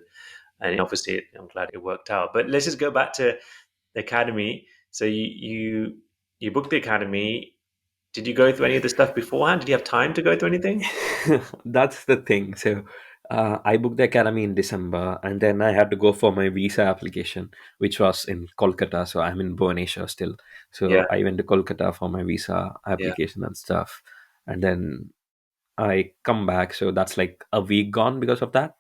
obviously, I'm glad it worked out. But let's just go back to the academy. So you booked the academy. Did you go through any of the stuff beforehand? Did you have time to go through anything? That's the thing. So I booked the academy in December, and then I had to go for my visa application, which was in Kolkata. So I'm in Bhubaneswar still. Yeah, So I went to Kolkata for my visa yeah, application and stuff, and then I come back. So that's like a week gone because of that.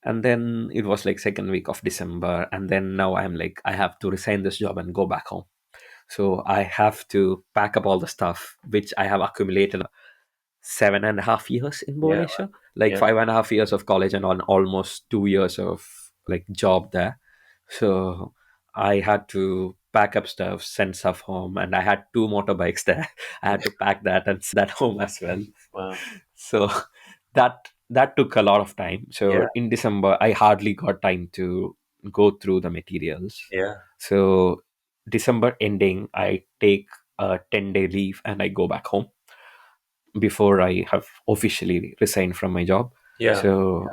And then it was like second week of December, and then now I'm like I have to resign this job and go back home. So I have to pack up all the stuff which I have accumulated 7.5 years in yeah, Bhubaneswar, like yeah, 5.5 years of college and on almost 2 years of like job there. So I had to pack up stuff, send stuff home, and I had two motorbikes there. I had to pack that and send that home as well. wow, So that took a lot of time. yeah, So in December, I hardly got time to go through the materials. yeah, So December ending, I take a 10-day leave and I go back home before I have officially resigned from my job. yeah. So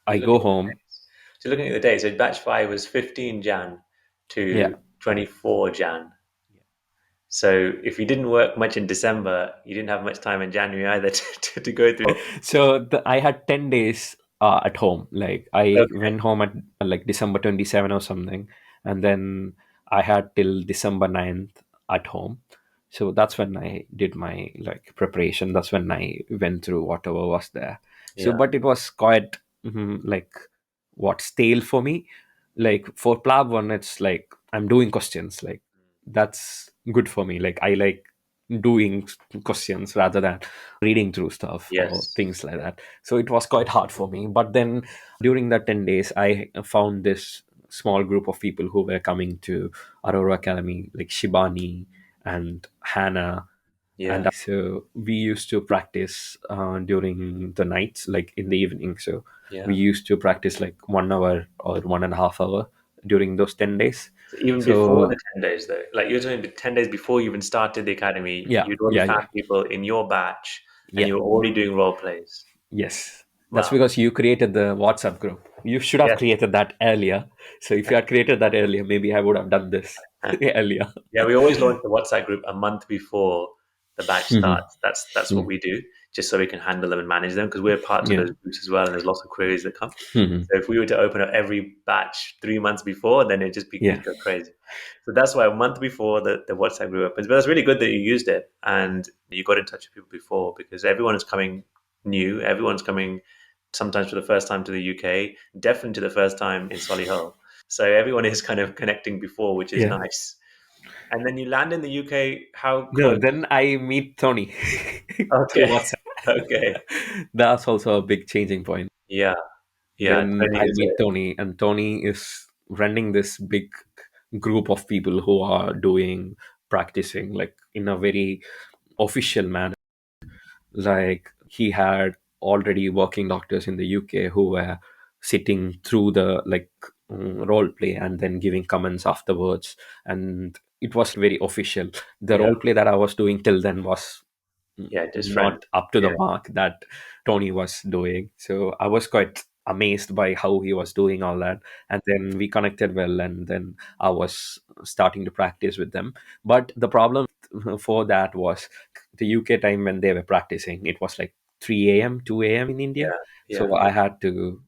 I Just go looking at the home. dates. So looking at the dates, so batch five was 15 Jan Yeah. to 24 Jan. So if you didn't work much in December, you didn't have much time in January either to go through. So I had 10 days at home. Like I Okay. went home at like December 27 or something. And then I had till December 9th at home. So that's when I did my like preparation. That's when I went through whatever was there. So, Yeah. but it was quite like what stale for me. Like for PLAB one, it's like I'm doing questions. Like that's good for me. Like I like doing questions rather than reading through stuff or Yes. things like that. So it was quite hard for me. But then during that 10 days, I found this small group of people who were coming to Arora Academy, like Shibani and Hannah. Yeah. And so we used to practice during the nights, like in the evening. So we Yeah. used to practice like 1 hour or 1.5 hour during those 10 days. So even before the So 10 days, though, like you're talking 10 days before you even started the academy, yeah, you'd already yeah, found yeah, people in your batch and yeah. you were already doing role plays. Yes, that's Wow. because you created the WhatsApp group. You should have Yes. created that earlier. So if you had created that earlier, maybe I would have done this earlier. Yeah, we always launch the WhatsApp group a month before the batch Mhm. starts. That's what Mhm. we do, just so we can handle them and manage them because we're parts of Yeah. those groups as well, and there's lots of queries that come. Mhm. So if we were to open up every batch 3 months before, then Yeah. it'd go crazy. So that's why a month before the WhatsApp group opens. But that's really good that you used it and you got in touch with people before because everyone is coming new. Everyone's coming sometimes for the first time to the UK, definitely to the first time in Solihull. So everyone is kind of connecting before, which is Yeah. nice. And then you land in the UK. How No, close? then I meet Tony through Okay, WhatsApp. okay, That's also a big changing point. yeah, yeah. Then Tony I is meet Tony, and Tony is running this big group of people who are doing practicing like in a very official manner. Like he had already working doctors in the UK who were sitting through the like role play and then giving comments afterwards, and it was very official. The yeah, role play that I was doing till then was yeah. Just friend. not up to the Yeah, mark that Tony was doing. So I was quite amazed by how he was doing all that. And then we connected well, and then I was starting to practice with them. But the problem for that was the UK time when they were practicing, it was like 3 a.m., 2 a.m. in India. yeah, yeah, So I had to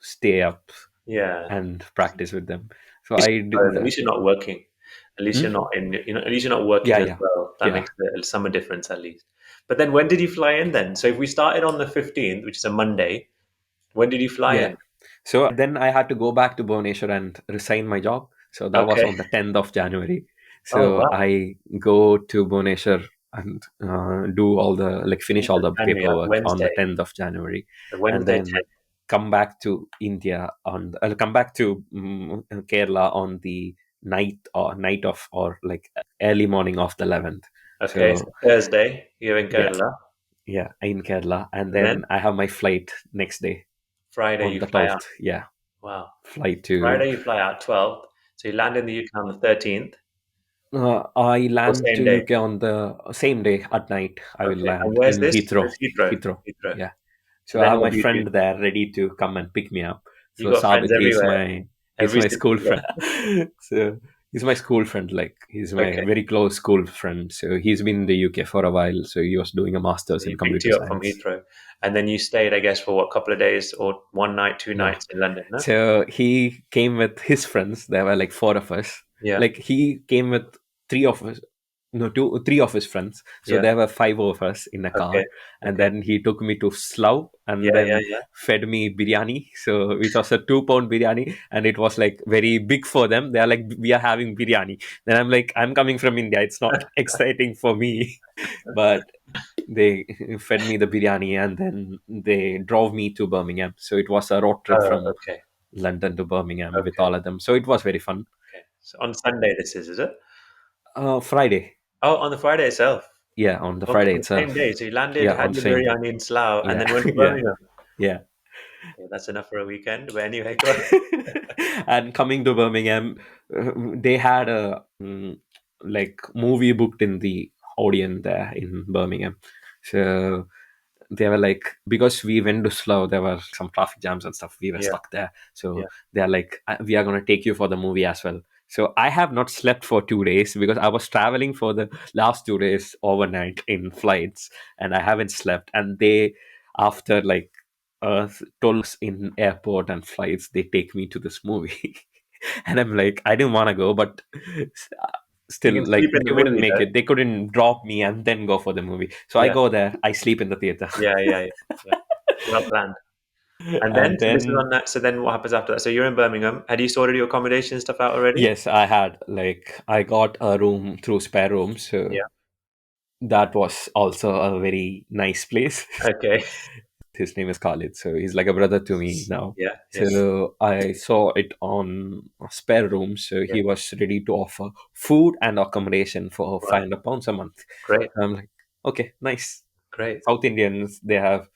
stay up yeah. and practice with them. So I did At that. least you're not working. At least you're Hmm? not in. At least you're not working Yeah, as yeah, well. That yeah. makes a summer difference at least. But then, when did you fly in then? So if we started on the 15th, which is a Monday, when did you fly Yeah. in? So then I had to go back to Bhubaneswar and resign my job. So that was Okay. on the 10th of January. Oh So wow. I go to Bhubaneswar and do all the like finish 10th all of the January, that's paperwork on the Wednesday. 10th of January, The and Wednesday then 10th. come back to India come back to Kerala on the night of or like early morning of the 11th. Okay, so So Thursday you're in yeah, Kerala, yeah, in Kerala, and and then then I have my flight next day Friday on you the fly out. 12th. Yeah, Wow. flight to Friday you fly out 12th. So you land in the UK on the 13th I or land to same day. UK on the same day at night. I will Okay. And land where's in this? Heathrow. It's Heathrow. Heathrow. Heathrow. Yeah. So So I then have what my do you do? friend there ready to come and pick me up. You So got friends Sabit, everywhere, he's every my city school you friend. go. So He's my school friend. Like he's my Okay. very close school friend. So he's been in the UK for a while. So he was doing a master's He in picked computer you up from science. Heathrow, and then you stayed, I guess, for what, couple of days or one night, two No, nights in London, no? so he came with his friends. There were like four of us. Yeah. Like he came with three of us. No, three of his friends. So Yeah. there were five of us in a Okay. car, and Okay. then he took me to Slough, and Yeah. Yeah. then Yeah. fed me biryani. So which was a 2 pound biryani, and it was like very big for them. They are like, we are having biryani. Then I'm like, I'm coming from India. It's not exciting for me, but they fed me the biryani, and then they drove me to Birmingham. So it was a road trip Oh, from okay. London to Birmingham with Okay. all of them. So it was very fun. Okay. So on Sunday, this is it? Friday. Oh, on the Friday itself. Yeah, on the Okay, Friday on the same itself. day. So you landed, Yeah, had on the your same day. biryani in Slough, and Yeah, then went to yeah, Birmingham. yeah. Okay, that's enough for a weekend. But anyway, go on. And coming to Birmingham, they had a like movie booked in the Odeon there in Birmingham. So they were like, because we went to Slough, there were some traffic jams and stuff. We were Yeah. stuck there. So Yeah. they're like, we are going to take you for the movie as well. So I have not slept for 2 days because I was traveling for the last 2 days overnight in flights, and I haven't slept. And they, after like told us in airport and flights, they take me to this movie. And I'm like, I didn't want to go, but You still, can like, sleep in the they wouldn't movie, make though. it. They couldn't drop me and then go for the movie. So I Yeah. go there, I sleep in the theater. Yeah. Yeah. Yeah. Yeah. Well planned. And then, And so this is then, on that. So then what happens after that? So you're in Birmingham. Had you sorted your accommodation and stuff out already? yes, I got a room through spare room. So Yeah. that was also a very nice place. Okay. His name is Khalid. So he's like a brother to me now. Yeah. Yeah. So I saw it on a spare room. So Yeah. he was ready to offer food and accommodation for Wow. £500 a month. Great. I'm like, okay, nice. Great. South Indians, they have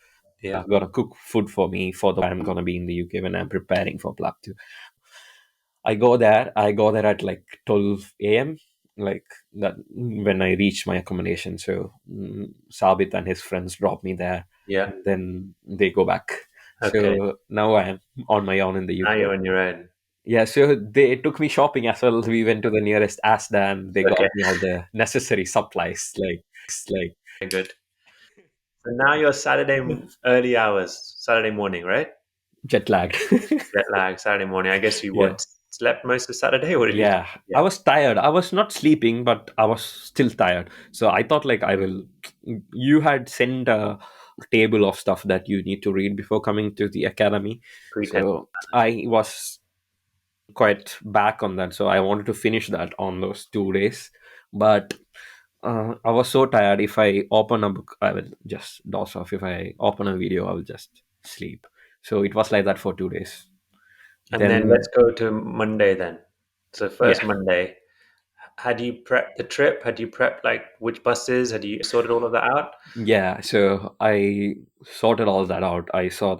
Yeah. gonna cook food for me for the I'm gonna be in the UK when I'm preparing for PLAB 2. I go there at like 12 a.m. Like that when I reach my accommodation. So Sabit and his friends drop me there, Yeah. and then they go back. Okay. So now I am on my own in the Now UK. you're on your own. Yeah, so they took me shopping as well. We went to the nearest Asda and they got Okay. me all the necessary supplies like Very good. So now you're Saturday early hours, Saturday morning, right? jet lagged. Jet lag, Saturday morning. I guess you Yeah. what, slept most of Saturday, or did you? Yeah, Yeah. I was tired. I was not sleeping, but I was still tired. So I thought, like, I will. You had sent a table of stuff that you need to read before coming to the academy. Pretend. So I was quite back on that. So I wanted to finish that on those 2 days. But I was so tired. If I open a book, I will just doze off. If I open a video, I will just sleep. So it was like that for 2 days. And then let's Then, go to Monday then. So first yeah. Monday, had you prepped the trip? Had you prepped like which buses? Had you sorted all of that out? Yeah, so I sorted all that out. I saw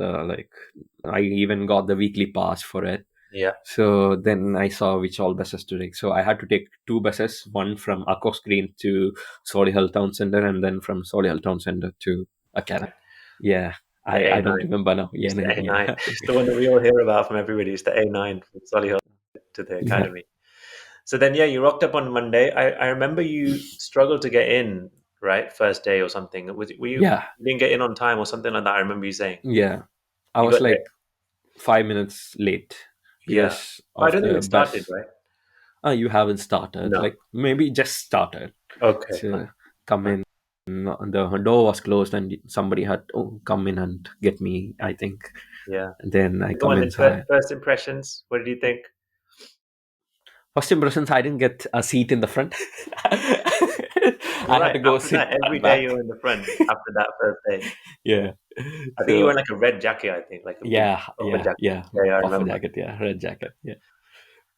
I even got the weekly pass for it. Yeah. So then I saw which all buses to take. So I had to take two buses, one from Akos Green to Solihull Town Centre, and then from Solihull Town Centre to Academy. Yeah, The I don't A9. remember now. Yeah, It's the A9. yeah, It's the one that we all hear about from everybody. It's the A9 from Solihull to the yeah, academy. So then, yeah, you rocked up on Monday. I remember you struggled to get in, right? First day or something. Were you, yeah, you didn't get in on time or something like that? I remember you saying. yeah. I You was got there. like 5 minutes late Yeah. because Oh, I of don't think the it started, bus. right? You haven't started. No. Like maybe just started. Okay, fine. So come Fine. in. The door was closed, and somebody had to come in and get me. I think. Yeah. And then I Go come on then. First, inside. first impressions. What did you think? First impressions, I didn't get a seat in the front. You're I had right. to go After sit that, every at day back. you're in the front after that first day. Yeah. I think you were So like a red jacket, I think, like a big yeah, puffer yeah, jacket. yeah. Yeah, yeah, I Puffer remember. jacket. Yeah, red jacket. Yeah.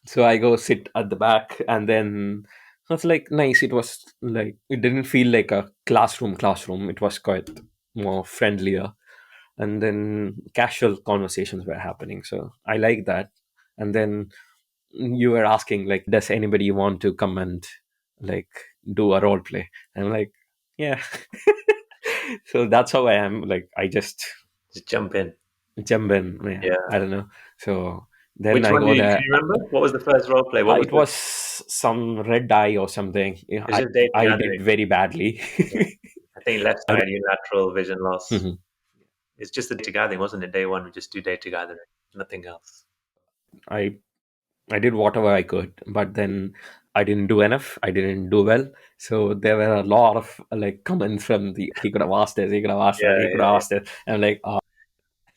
So I go sit at the back, and then it was like nice. It was like it didn't feel like a classroom. It was quite more friendlier, and then casual conversations were happening. So I like that. And then you were asking like, does anybody want to come and like do a role play? And I'm like, yeah. So that's how I am. Like I just Just jump in. jump in. Yeah, Yeah. I don't know. So Then Which I one go can there. you remember? What was the first role play? What was It the? was some red eye or something. Yeah, It's just data I did gathering. very badly. Yeah. I think left I, side unilateral vision loss. Mhm. It's just the data gathering, wasn't it? Day one, we just do data gathering, nothing else. I I did whatever I could, but then I didn't do enough. I didn't do well. So there were a lot of like comments from the he could have asked this, he could have asked Yeah, that, he could have yeah, asked it. And I'm like,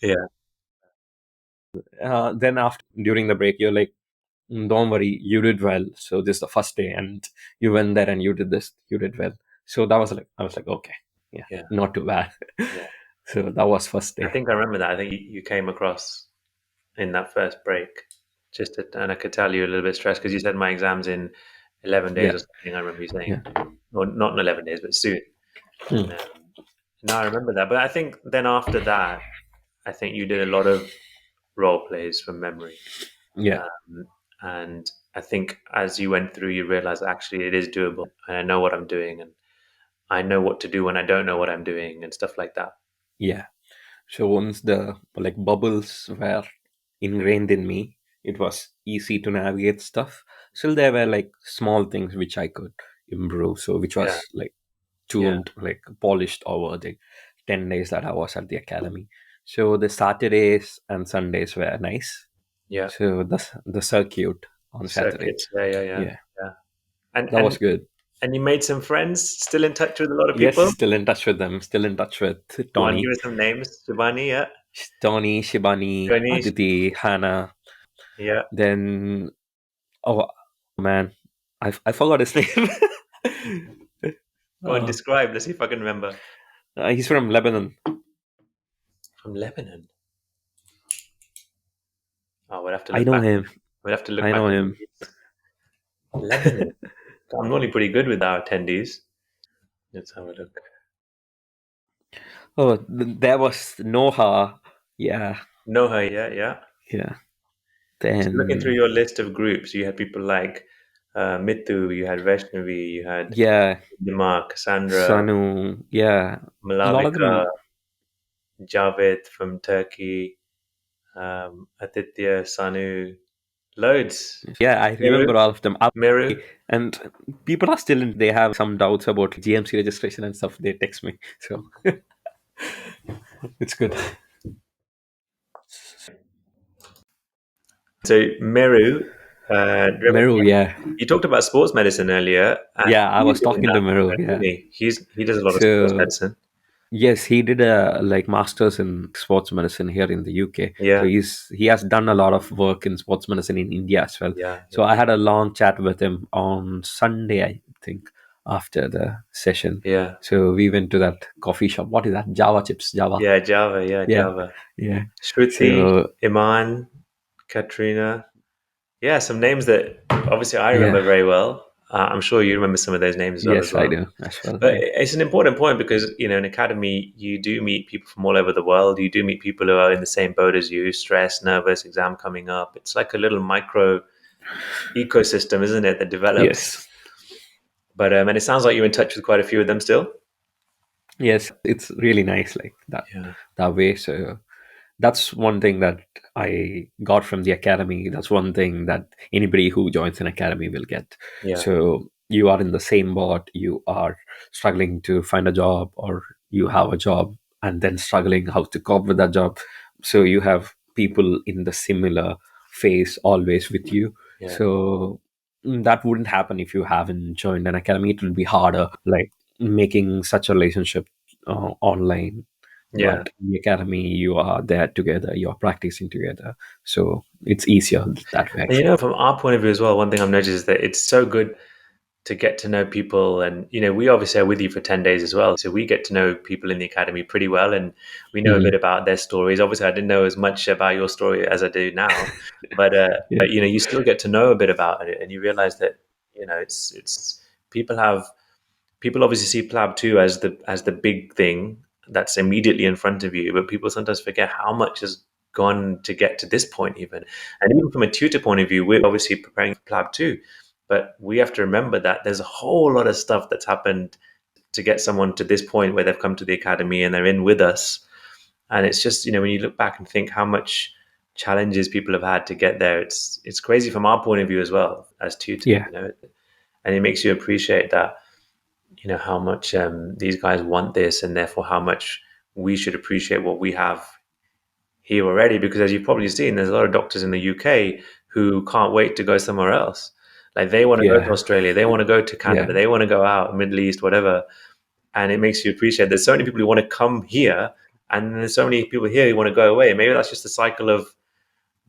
yeah. then after during the break, you're like, don't worry, you did well. So this is the first day, and you went there and you did this, you did well. So that was like, I was like, okay, yeah, Yeah, not too bad. yeah. So that was first I day. think I remember that. I think you came across in that first break, and I could tell you a little bit stressed because you said my exam's in 11 days Yeah, or something. I remember you saying, yeah. or not in 11 days, but soon. Hmm. And now I remember that. But I think then after that, I think you did a lot of role plays from memory. Yeah, And I think as you went through, you realized actually it is doable, and I know what I'm doing, and I know what to do when I don't know what I'm doing, and stuff like that. yeah. So once the like bubbles were ingrained in me, it was easy to navigate stuff. Still, there were like small things which I could improve. So which Yeah, was like yeah, tuned, like polished over the 10 days that I was at the academy. So the Saturdays and Sundays were nice. yeah. So the circuit on Saturday, Circuits. Yeah, yeah, yeah, yeah, yeah. And that was and good. and you made some friends. Still in touch with a lot of Yes, people. still in touch with them. Still in touch with Go on, give Tony, us some names. Shivani, yeah. Tony, Shibani, Ganesh, Aditi, Hannah. yeah. Then oh man, I forgot his name. Go on, uh, describe. Let's see if I can remember. he's from Lebanon. From Lebanon. Oh, we'll have to I look know back. him. We'll have to look I back know at him. these. Lebanon. I'm normally pretty good with our attendees. Let's have a look. Oh, there was Noha. Yeah, Know her, yeah, yeah. yeah. So looking through Then your list of groups, you had people like Mithu, you had Vaishnavi, you had yeah, Dima, Cassandra, Sanu. Yeah, a lot of Malavika, them. Javed from Turkey, Aditya, Sanu, loads. Yeah, I Miru, remember all of them. Miru. And people are still in. They have some doubts about GMC registration and stuff. They text me, so it's good. So Meru, Meru, yeah, you talked about sports medicine earlier, and yeah. I he's was doing talking that, to Meru. Yeah, isn't he? He does a lot of sports so medicine. yes, he did a like masters in sports medicine here in the UK. So Yeah, he has done a lot of work in sports medicine in India as well. yeah, So yeah, I had a long chat with him on Sunday, I think, after the session. yeah, So we went to that coffee shop. What is that? Java chips, Java. yeah. Java, yeah, Yeah, Java. yeah. Shruti, So Iman, Katrina. Yeah, some names that obviously I yeah, remember very well. I'm sure you remember some of those names as yes, I well. do as well. But Yeah, it's an important point because in academy you do meet people from all over the world. You do meet people who are in the same boat as you, stressed, nervous, exam coming up. It's like a little micro ecosystem, isn't it, that develops? yes, But and it sounds like you're in touch with quite a few of them still. yes. It's really nice like Yeah, that way. So that's one thing that I got from the academy. That's one thing that anybody who joins an academy will get. yeah, So you are in the same boat. You are struggling to find a job, or you have a job and then struggling how to cope with that job. So you have people in the similar phase always with you. yeah, So that wouldn't happen if you haven't joined an academy. It will be harder, like making such a relationship online, yeah. but in the academy you are there together, you are practicing together, so it's easier that way And actually. from our point of view as well, one thing I've noticed is that it's so good to get to know people. And we obviously are with you for 10 days as well, so we get to know people in the academy pretty well, and we know a bit Mhm. about their stories. Obviously I didn't know as much about your story as I do now, but Yeah, you still get to know a bit about it, and you realize that it's people obviously see PLAB 2 as the big thing that's immediately in front of you, but people sometimes forget how much has gone to get to this point even. And even from a tutor point of view, we're obviously preparing for PLAB 2, but we have to remember that there's a whole lot of stuff that's happened to get someone to this point where they've come to the academy and they're in with us. And it's just, when you look back and think how much challenges people have had to get there. It's crazy from our point of view as well as tutors, Yeah. and it makes you appreciate that, how much these guys want this, and therefore how much we should appreciate what we have here already. Because as you've probably seen, there's a lot of doctors in the UK who can't wait to go somewhere else. Like they want to go to Yeah. Australia, they want to go to Canada, Yeah. they want to go out, Middle East, whatever. And it makes you appreciate there's so many people who want to come here, and there's so many people here who want to go away. Maybe that's just the cycle of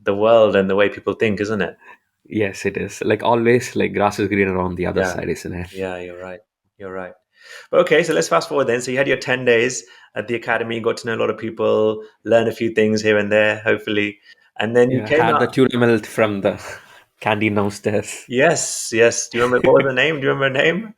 the world and the way people think, isn't it? Yes, it is. Like always, like grass is greener on the other Yeah. side, isn't it? Yeah, you're right. You're right. But okay, so let's fast forward then. So you had your 10 days at the academy, got to know a lot of people, learn a few things here and there, hopefully. And then you Yeah, came had the out. tuna melt from the candy downstairs. Yes, yes. Do you remember what was her name? Do you remember her name?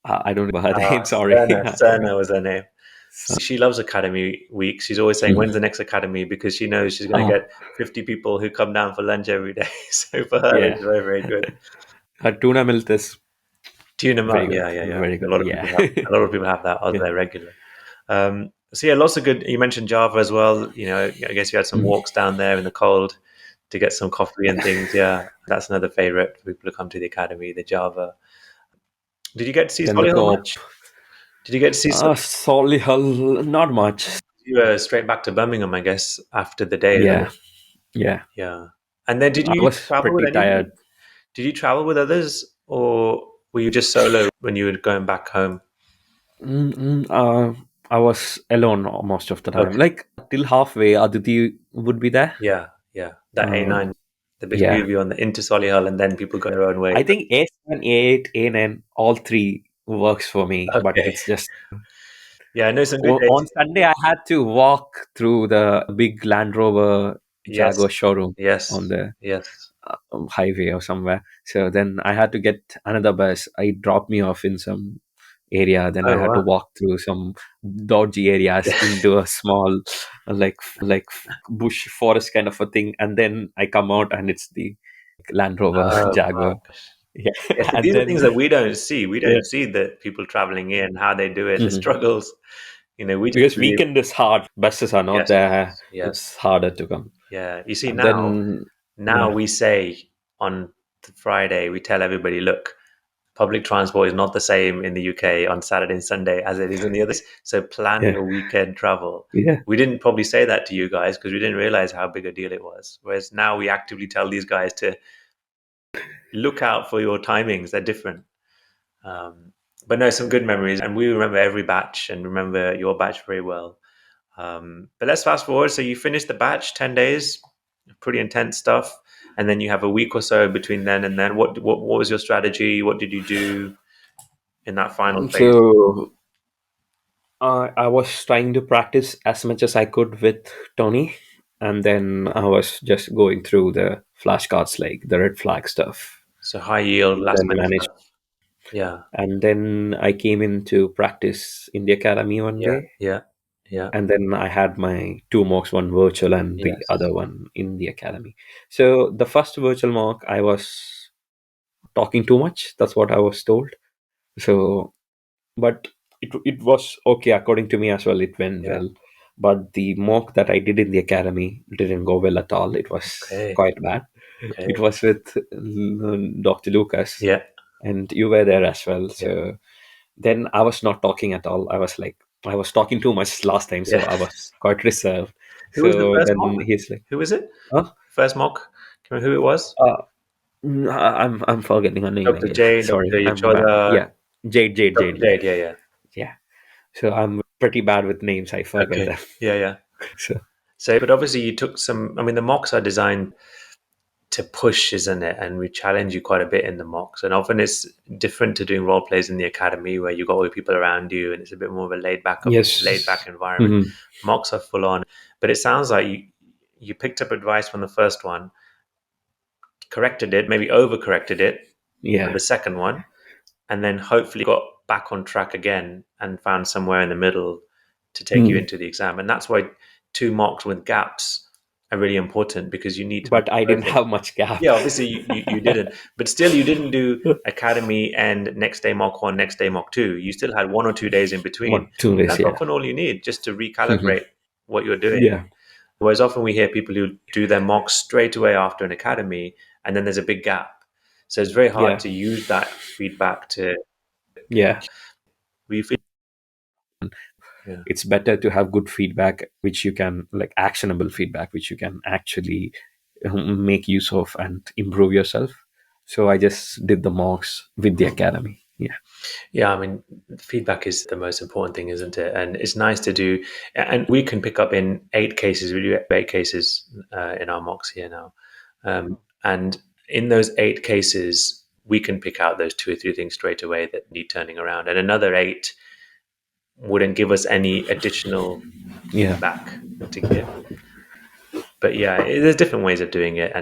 I don't remember her name. Sorry. Serna was her name. So, She loves Academy Week. She's always saying, "When's the next Academy?" Because she knows she's going to oh, get 50 people who come down for lunch every day. So for her, yeah. it's very, very good. Her tuna melt is Tune them very up. good. Yeah, yeah, yeah. Very A good. lot of Yeah. people have, a lot of people have that on Yeah. their regular. So yeah, lots of good. You mentioned Java as well. I guess you had some Mm. walks down there in the cold to get some coffee and things. Yeah, that's another favorite for people who come to the academy. The Java. Did you get to see Then the Solihull top. much? Did you get to see? Solihull, not much. You were straight back to Birmingham, I guess, after the day, isn't Yeah. it? Yeah. Yeah. And then, did I you was travel with pretty anybody? tired. Did you travel with others, or were you just solo when you were going back home? I was alone most of the time. Okay. Like till halfway, Aditi would be there. Yeah, yeah. That A9, the bit Yeah. move you on the into Solihull, and then people go their own way. I think A7, A8, A9, all three works for me. But Okay. it's just Yeah, I know some good on days. Sunday I had to walk through the big Land Rover Yes, Jaguar showroom on yes, the yes. highway or somewhere. So then I had to get another bus. I dropped me off in some area. Then I Oh had to wow. walk through some dodgy areas into a small, like bush forest kind of a thing. And then I come out and it's the Land Rover Oh Jaguar. gosh. Yeah, Yes, and these are then things that we don't see. We yeah. don't see the people traveling in, how they do it, the Mhm. struggles. We just Because believe. weekend is hard. Buses are not Yes, there. yes. It's harder to come. Yeah. You see And now, then now yeah, we say on Friday, we tell everybody, look, public transport is not the same in the UK on Saturday and Sunday as it is in the others. So plan yeah, your weekend travel. yeah. We didn't probably say that to you guys because we didn't realize how big a deal it was. Whereas now we actively tell these guys to look out for your timings. They're different. But no, some good memories. And we remember every batch and remember your batch very well. But let's fast forward. So you finished the batch, 10 days, pretty intense stuff. And then you have a week or so between then and then. What was your strategy? What did you do in that final phase? So I was trying to practice as much as I could with Tony, and then I was just going through the flashcards like the red flag stuff, So high yield, and last then minute manage. stuff. Yeah, And then I came into practice in the academy one yeah, day, yeah, yeah. and then I had my two mocks, one virtual and the Yes. other one in the academy. So the first virtual mock, I was talking too much. That's what I was told. So but it was okay according to me as well. It went Yeah. well, but the mock that I did in the academy didn't go well at all. It was Okay. quite bad. Okay. It was with Dr. Lucas, Yeah. and you were there as well. Yeah. So then I was not talking at all. I was talking too much last time, so Yeah. I was quite reserved. Who was the So first then mock? he's like, Who was it? "Huh? First mock? Can you remember who it was? Uh, I'm forgetting her name Dr. again. J, Dr. Sorry, I'm bad. Yachoda, Yeah, Jade. Dr. Yeah, Jade. Yeah, yeah. yeah. So I'm pretty bad with names. I forget Okay. them. Yeah, yeah. So So, but obviously you took some, I mean, the mocks are designed to push, isn't it? And we challenge you quite a bit in the mocks. And often it's different to doing role plays in the academy where you've got all the people around you and it's a bit more of a laid yes. back environment. Mhm. Mocks are full on. But it sounds like you picked up advice from the first one, corrected it, maybe overcorrected it for Yeah. the second one, and then hopefully got back on track again and found somewhere in the middle to take you Mm. into the exam. And that's why two mocks with gaps are really important because you need to make But I both didn't of. have much gap. Yeah, obviously you didn't, but still you didn't do academy and next day mock one, next day mock two. You still had 1 or 2 days in between. What 2 days? That's Yeah. often all you need just to Mhm. recalibrate what you're doing. Yeah. Whereas often we hear people who do their mocks straight away after an academy, and then there's a big gap. So it's very hard Yeah. to use that feedback to Yeah. refeed. Yeah. It's better to have good feedback, which you can, like actionable feedback, which you can actually make use of and improve yourself. So I just did the mocks with the academy. Yeah. Yeah, I mean, feedback is the most important thing, isn't it? And it's nice to do. And we can pick up in 8 cases. We do 8 cases in our mocks here now. And in those 8 cases, we can pick out those 2 or 3 things straight away that need turning around. And another 8 wouldn't give us any additional Yeah. feedback to give. But yeah, there's different ways of doing it.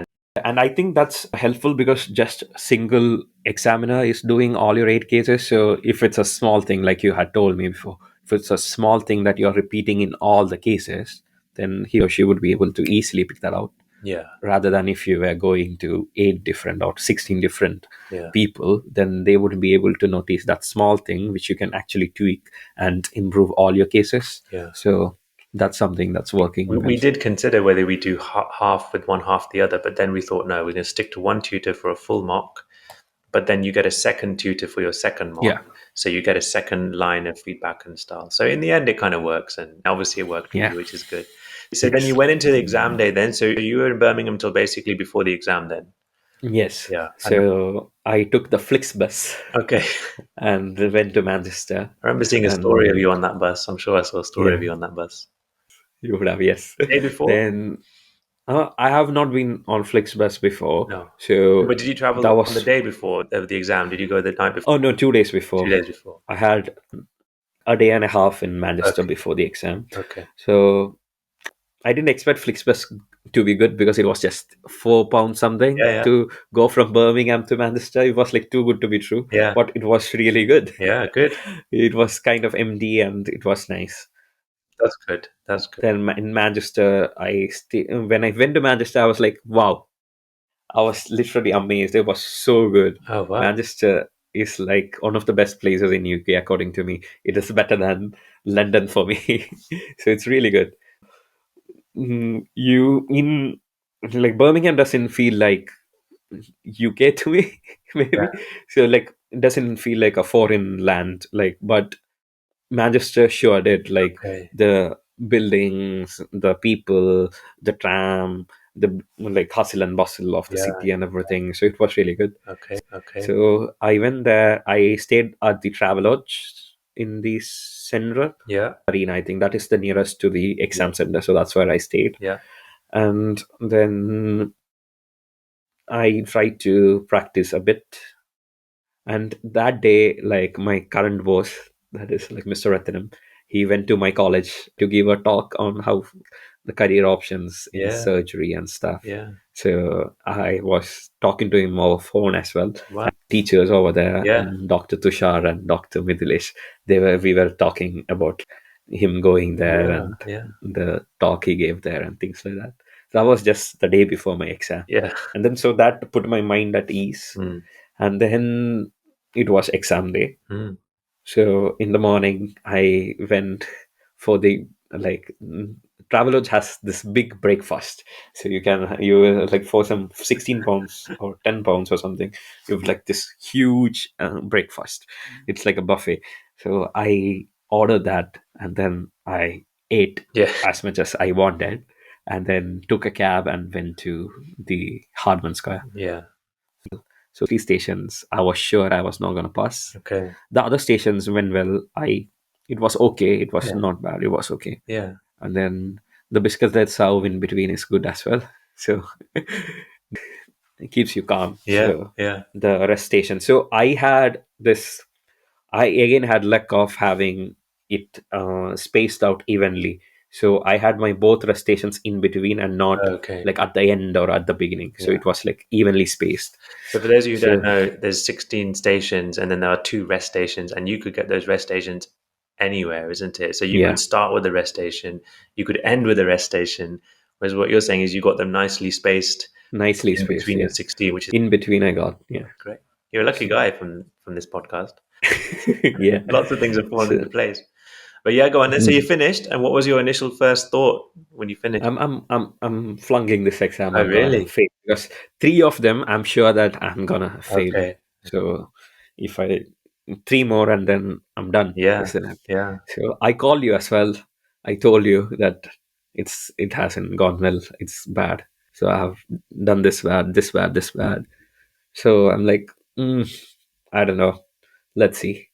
And I think that's helpful because just single examiner is doing all your 8 cases. So if it's a small thing, like you had told me before, if it's a small thing that you're repeating in all the cases, then he or she would be able to easily pick that out. Yeah. Rather than if you were going to 8 different or 16 different Yeah. people, then they wouldn't be able to notice that small thing which you can actually tweak and improve all your cases. Yeah. So that's something that's working. We did consider whether we do half with one, half the other, but then we thought, no, we're going to stick to one tutor for a full mock, but then you get a second tutor for your second mock. Yeah. So you get a second line of feedback and style. So in the end, it kind of works. And obviously it worked for Yeah. you, which is good. So then you went into the exam day then. So you were in Birmingham till basically before the exam then. Yes. Yeah. So I took the Flixbus Okay. and went to Manchester. I remember seeing a story of you on that bus. I'm sure I saw a story Yeah. of you on that bus. You would have, yes. The day before? Then I have not been on Flixbus before. No. So But did you travel that was on the day before of the exam? Did you go the night before? Oh no, 2 days before. 2 days before. I had a day and a half in Manchester Okay. before the exam. Okay. So I didn't expect Flixbus to be good because it was just £4 something Yeah, yeah. to go from Birmingham to Manchester. It was like too good to be true. Yeah. But it was really good. Yeah, good. It was kind of empty and it was nice. That's good. That's good. Then in Manchester, when I went to Manchester, I was like, wow. I was literally amazed. It was so good. Oh, wow. Manchester is like one of the best places in UK, according to me. It is better than London for me. So it's really good. Like Birmingham doesn't feel like UK to me, maybe. Yeah. So like it doesn't feel like a foreign land, but Manchester sure did. Like Okay. the buildings, the people, the tram, the like hustle and bustle of the Yeah. city and everything. So it was really good. Okay. Okay. So I went there. I stayed at the Travelodge in the center Yeah. arena. I think that is the nearest to the exam center. So that's where I stayed. Yeah. And then I tried to practice a bit. And that day, like my current boss, that is like Mr. Ratnam, he went to my college to give a talk on how the career options in Yeah. surgery and stuff. Yeah. So I was talking to him over phone as well. Wow. Teachers over there, Yeah. and Dr. Tushar and Dr. Midhilesh, we were talking about him going there Yeah. and Yeah. the talk he gave there and things like that. That was just the day before my exam. Yeah. And then so that put my mind at ease. Mm. And then it was exam day. Mm. So in the morning, I went for the Travelodge has this big breakfast. So you like for some £16 or £10 or something, you have like this huge breakfast. It's like a buffet. So I ordered that and then I ate Yeah. as much as I wanted, and then took a cab and went to the Hardman Square. Yeah. So 3 stations, I was sure I was not going to pass. Okay. The other stations went well. It was okay. It was Yeah. not bad. It was okay. Yeah. And then the biscuits that serve in between is good as well. So it keeps you calm. Yeah. So Yeah. the rest station. So I again had luck of having it spaced out evenly. So I had my both rest stations in between and not Okay. like at the end or at the beginning. So Yeah. it was like evenly spaced. So for those of you who So- don't know, there's 16 stations and then there are 2 rest stations, and you could get those rest stations anywhere, isn't it? So you Yeah. could start with the rest station, you could end with a rest station, whereas what you're saying is you got them nicely spaced Nicely in spaced. between Yeah. your 16, which is In between, I got. Yeah. great. You're a lucky guy from this podcast. Yeah. Lots of things have fallen So- into place. But yeah, go on. And so you finished, and what was your initial first thought when you finished? I'm flunking this exam. Oh, I'm gonna really? fail because three of them I'm sure that I'm gonna fail. Okay. So if I three more and then I'm done, Yeah. isn't it? Yeah. So I called you as well. I told you that it hasn't gone well. It's bad. So I have done this bad, this bad, this bad. So I'm like, I don't know. Let's see.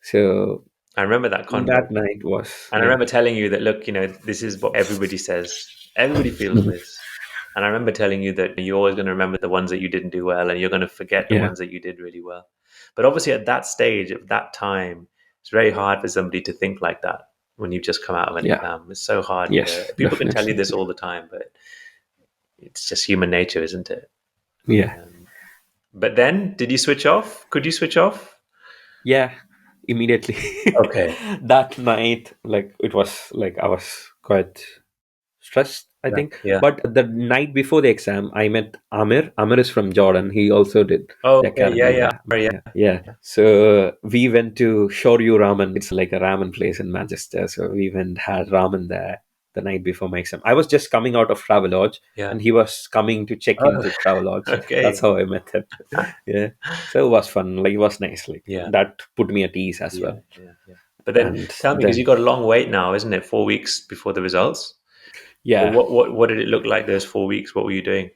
So I remember that that convo. night was And I remember telling you that, look, this is what everybody says. Everybody feels this. And I remember telling you that you're always going to remember the ones that you didn't do well, and you're going to forget the yeah, ones that you did really well. But obviously, at that stage, at that time, it's very hard for somebody to think like that when you've just come out of an yeah, exam. It's so hard. yes, People can tell you definitely, this all the time, but it's just human nature, isn't it? yeah. But then, did you switch off? Could you switch off? Yeah, immediately. Okay. That night, like it was like I was quite stressed, I Yeah. think. Yeah. But the night before the exam, I met Amir. Amir is from Jordan. He also did Oh, the okay. Yeah. academy Yeah. there. Yeah. Yeah. So we went to Shoryu Ramen. It's like a ramen place in Manchester. So we went had ramen there the night before my exam. I was just coming out of Travelodge, Yeah. and he was coming to check Oh, into Travelodge. okay. That's how I met him. Yeah. So it was fun. Like it was nice. Like Yeah. that put me at ease as Yeah. well. Yeah. Yeah. But then And tell me, because you then got a long wait now, isn't it? 4 weeks before the results. So yeah. what did it look like those 4 weeks? What were you doing?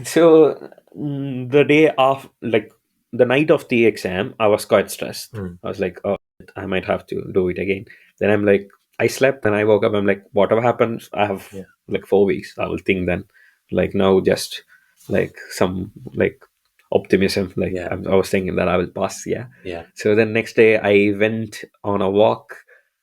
So the day of like the night of the exam, I was quite stressed. Mm. I was like, oh, I might have to do it again. Then I'm like, I slept. Then I woke up. I'm like, whatever happens, I have Yeah. like 4 weeks. I will think then, like now, just like some like optimism. Like Yeah. I was thinking that I will pass. Yeah. Yeah. So then next day, I went on a walk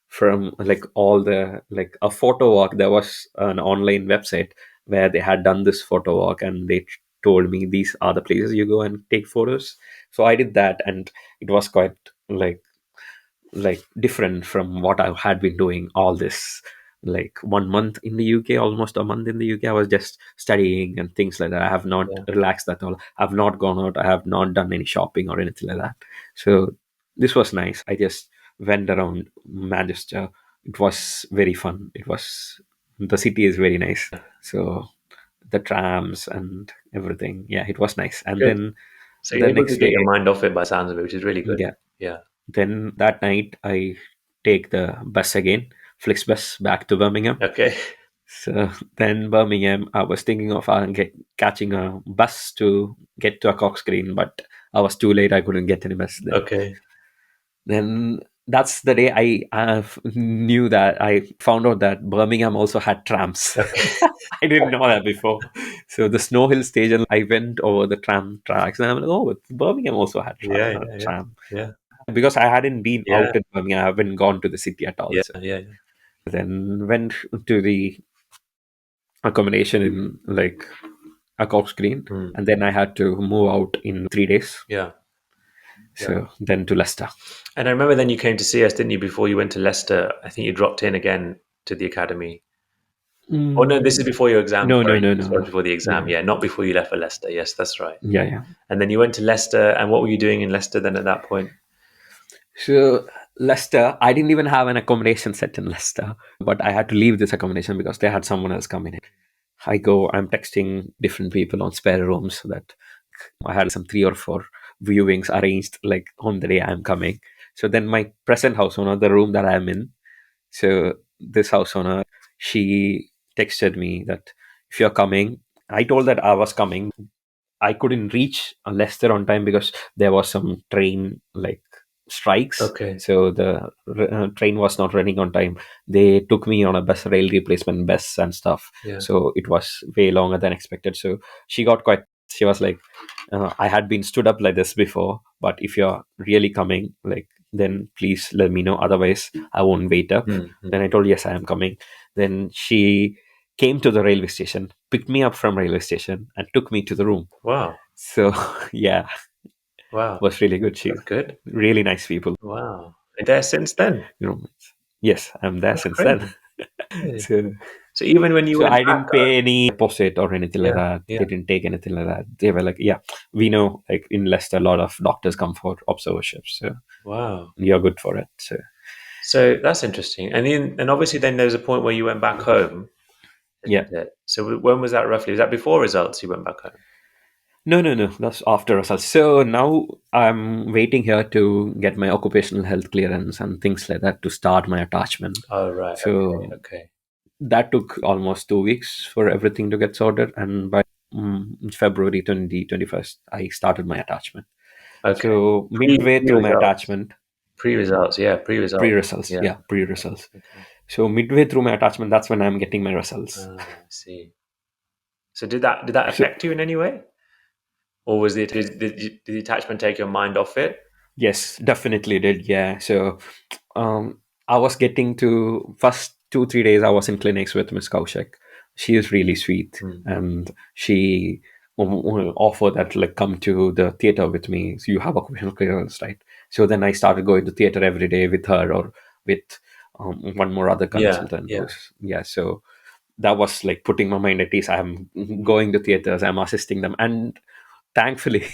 from like all the like a photo walk. There was an online website where they had done this photo walk, and they told me these are the places you go and take photos. So I did that, and it was quite like different from what I had been doing all this like 1 month in the UK, almost a month in the UK. I was just studying and things like that. I have not Yeah. relaxed at all. I've not gone out. I have not done any shopping or anything like that. So this was nice. I just went around Manchester. It was very fun. It was the city is very nice. So the trams and everything. Yeah, it was nice. And Good. then So the you're able to next get day, your mind off it by the sounds of it, which is really good. yeah, Yeah. then that night I take the bus again, Flixbus back to Birmingham. Okay. So then Birmingham, I was thinking of catching a bus to get to a Cox Green, but I was too late. I couldn't get any bus then. Okay. Then that's the day I knew that I found out that Birmingham also had trams. Okay. I didn't know that before. So the Snow Hill station, I went over the tram tracks, and I'm like, oh, Birmingham also had Yeah. Yeah. Yeah. tram. Yeah. Because I hadn't been Yeah. out in Birmingham, I haven't gone to the city at all. Yeah. So Yeah. then went to the accommodation in like a Cox Green, Mm. and then I had to move out in 3 days. Yeah. So then to Leicester. And I remember then you came to see us, didn't you, before you went to Leicester? I think you dropped in again to the academy. Oh no, this is before your exam. No, no, Sorry, no, this no, was no. before the exam. No. Yeah, not before you left for Leicester. Yes, that's right. Yeah, yeah. And then you went to Leicester, and what were you doing in Leicester then at that point? So Leicester, I didn't even have an accommodation set in Leicester, but I had to leave this accommodation because they had someone else coming in. I'm texting different people on spare rooms so that I had some 3 or 4 viewings arranged like on the day I'm coming. So then my present house owner, the room that I'm in, so this house owner, she texted me that if you're coming, I told that I was coming. I couldn't reach Leicester on time because there was some train like strikes. Okay. So the train was not running on time. They took me on a bus, rail replacement bus and stuff. Yeah. So it was way longer than expected. So she got quite. She was like, I had been stood up like this before, but if you're really coming, like then please let me know. Otherwise, I won't wait up. Mm-hmm. Then I told yes, I am coming. Then she came to the railway station, picked me up from railway station, and took me to the room. Wow. So yeah, Wow. it was really good. She That's good. really nice people. Wow. And there since then. Yes, I'm there That's since great. then. So even when you went I back, didn't pay any deposit or anything like that. yeah. They didn't take anything like that. They were like, yeah, we know like in Leicester, a lot of doctors come for observerships. So Wow. you're good for it. So So that's interesting. And obviously then there was a point where you went back home, Yeah. isn't it? So when was that roughly? Was that before results you went back home? No. That's after results. So now I'm waiting here to get my occupational health clearance and things like that to start my attachment. Oh, right. So Okay. that took almost 2 weeks for everything to get sorted, and by February 2021st, I started my attachment. Okay. So midway through my Pre-results. attachment, Pre-results. Yeah, pre-results. pre-results, Yeah. yeah, pre-results. Okay. So midway through my attachment, that's when I'm getting my results. I see. So did that So affect you in any way? Or did the attachment take your mind off it? yes, definitely did. Yeah. So I was getting to first 2 3 days. I was in clinics with Miss Kaushik. She is really sweet, Mm. and she offered that like come to the theater with me. So you have occupational clearance, right? So then I started going to theater every day with her or with one more other Yeah, consultant. yeah. So that was like putting my mind at ease. I'm going to theaters. I'm assisting them, and thankfully,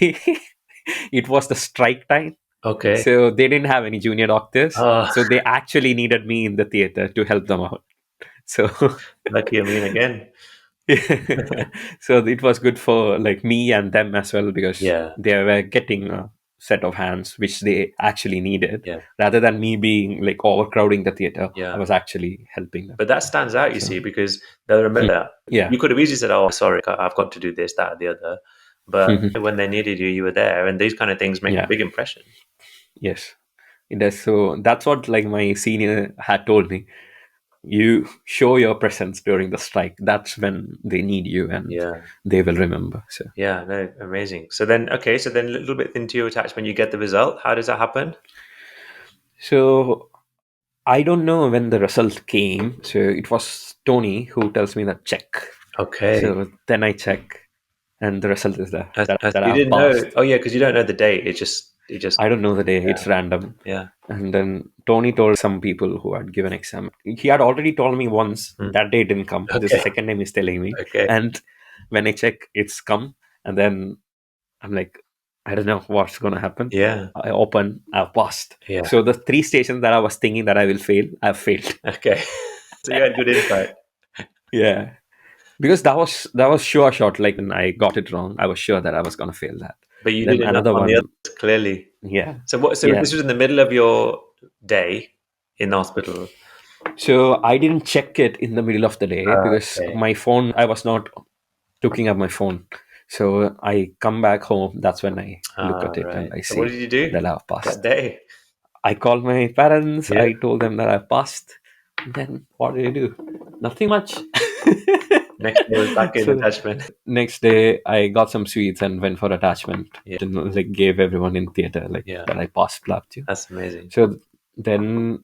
it was the strike time, Okay. so they didn't have any junior doctors. Oh, So they actually needed me in the theater to help them out. So, lucky Amin again. so it was good for like me and them as well because Yeah, they were getting a set of hands which they actually needed. yeah, Rather than me being like overcrowding the theater, I yeah. was actually helping them. But that stands out, you see, So because they'll remember that. yeah. You could have easily said, "Oh, sorry, I've got to do this, that, or the other." But when they needed you, you were there, and these kind of things make a Yeah. big impression. Yes. It does. So that's what like my senior had told me. You show your presence during the strike. That's when they need you and Yeah, they will remember. So yeah, no, amazing. So then, okay, so then a little bit into your attachment, you get the result. How does that happen? so I don't know when the result came. So it was Tony who tells me that check. Okay, So then I check and the result is there that you I've didn't know. passed. Oh, yeah, because you don't know the date. It just, I don't know the day, yeah, it's random. yeah. And then Tony told some people who had given exam. He had already told me once Mm. that day didn't come. This is Okay, the second time he's telling me. okay, And when I check, it's come. And then I'm like, I don't know what's going to happen. yeah, I open, I've passed. yeah, So the 3 stations that I was thinking that I will fail, I've failed. okay. So you had good insight, Yeah. Because that was sure shot. Like when I got it wrong, I was sure that I was going to fail that. but you did Then enough another on the one, others, clearly. yeah. So what? So Yeah. this was in the middle of your day in the hospital. So I didn't check it in the middle of the day because Okay. my phone, I was not looking at my phone. So I come back home. That's when I look at it Right. and I So what see did you do that I've that passed. day? I called my parents. Yeah. I told them that I passed. Then what did I do? Nothing much. Next day was back in So attachment. next day, I got some sweets and went for attachment. Yeah. And like gave everyone in theater like Yeah. that I passed PLAB too. That's amazing. So then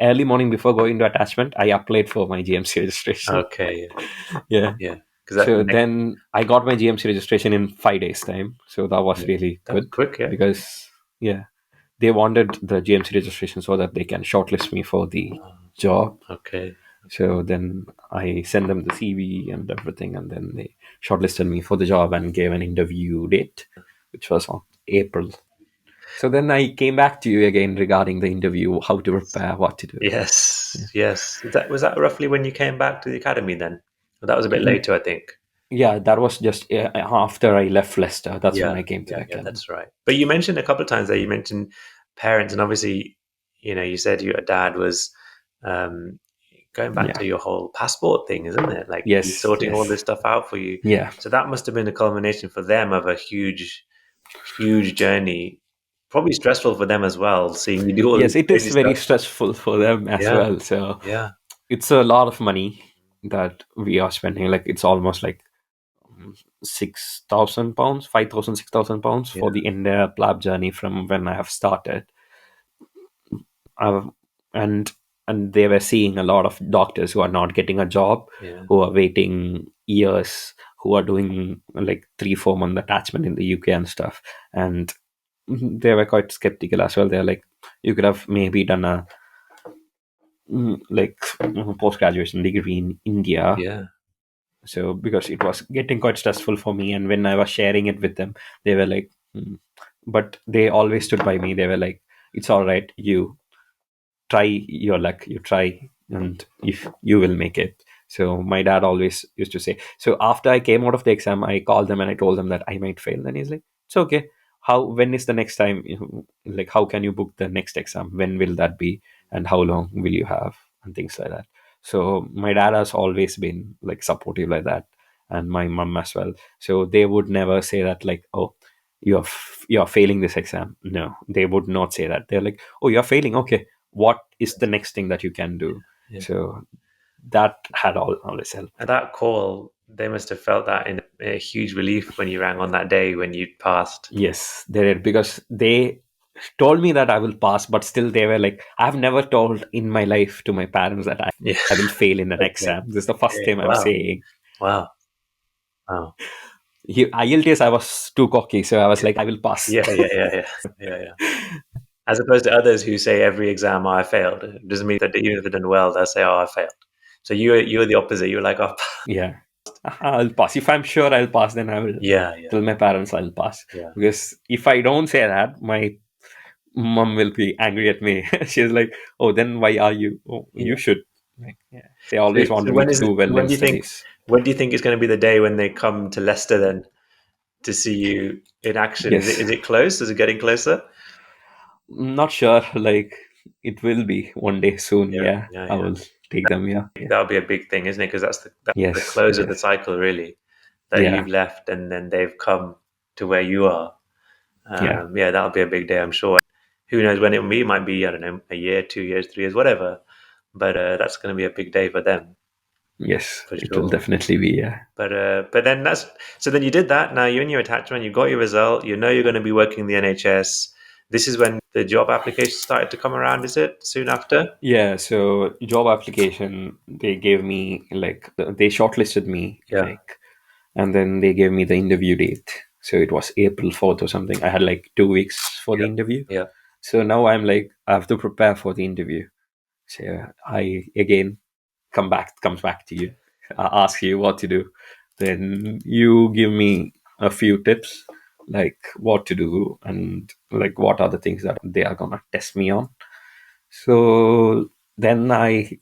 early morning before going to attachment, I applied for my GMC registration. Okay. Yeah. Yeah. Because So then I got my GMC registration in 5 days time. So that was really that's good quick. Yeah. because yeah, they wanted the GMC registration so that they can shortlist me for the job. Okay. So then I sent them the CV and everything, and then they shortlisted me for the job and gave an interview date, which was on April. So then I came back to you again regarding the interview, how to prepare, what to do. Yes. Yes. Was that roughly when you came back to the academy then? Well, that was a bit later, I think. Yeah, that was just after I left Leicester. That's when Yeah. I came to Yeah. the Yeah. academy. That's right. But you mentioned a couple of times there. You mentioned parents, and obviously, you said your dad was um, going back Yeah. to your whole passport thing, isn't it? Like he's Yes. sorting all this Yes. stuff out for you. Yeah. So that must have been a culmination for them of a huge, huge journey. Probably stressful for them as well, seeing you do all Yes, this it is crazy very stuff. stressful for them as Yeah, well. So yeah, it's a lot of money that we are spending. Like it's almost like £6,000, 5,000, £6,000 yeah, for the entire PLAB journey from when I have started. Uh, and and they were seeing a lot of doctors who are not getting a job, yeah. who are waiting years, who are doing like 3 4 month attachment in the UK and stuff. And they were quite skeptical as well. They're like, you could have maybe done a like post graduation degree in India. Yeah. So because it was getting quite stressful for me, and when I was sharing it with them, they were like, but they always stood by me. They were like, it's all right, you try your luck, you try, and if you will make it. So my dad always used to say. So after I came out of the exam, I called them and I told them that I might fail. Then he's like, it's okay. When is the next time, like how can you book the next exam, when will that be, and how long will you have, and things like that. So my dad has always been like supportive like that, and my mom as well. So they would never say that like, oh, you're failing this exam. No, they would not say that. They're like, oh, you're failing, okay, what is the next thing that you can do? Yeah. So that had always helped. At that call, they must have felt that in a huge relief when you rang on that day when you passed. Yes, they did, because they told me that I will pass, but still they were like, I've never told in my life to my parents that Yeah. I will fail in an Okay. exam. This is the first Yeah. time I'm Wow. saying. Wow. Wow. IELTS, I was too cocky, so I was like, I will pass. Yeah. As opposed to others who say every exam, oh, I failed. It doesn't mean that even if they've done well, they'll say, oh, I failed. So you were the opposite. You were like, oh, Yeah, I'll pass. If I'm sure I'll pass, then I will yeah. tell my parents I'll pass. Yeah. Because if I don't say that, my mom will be angry at me. She's like, oh, then why are you? Oh, you should. Like, yeah. They always wanted me to do well in studies. When do you think is going to be the day when they come to Leicester then to see you in action? Yes. Is it close? Is it getting closer? Not sure. Like, it will be one day soon. Yeah. I will take them. Yeah. That'll be a big thing, isn't it? Because that's the Yes. close of the cycle, really. That Yeah. you've left and then they've come to where you are. Yeah. That'll be a big day, I'm sure. Who knows when it will be? It might be, I don't know, a year, 2 years, 3 years, whatever. But that's going to be a big day for them. Yes, For it sure. will definitely be. Yeah. But then then you did that. Now you're in your attachment. You got your result. You know you're going to be working in the NHS. This is when the job application started to come around. Is it soon after? Yeah. So job application, they gave me like they shortlisted me like, and then they gave me the interview date. So it was April 4th or something. I had like 2 weeks for the interview. Yeah. So now I'm like, I have to prepare for the interview. So I again comes back to you, ask you what to do. Then you give me a few tips, like what to do and like what are the things that they are gonna test me on. So then I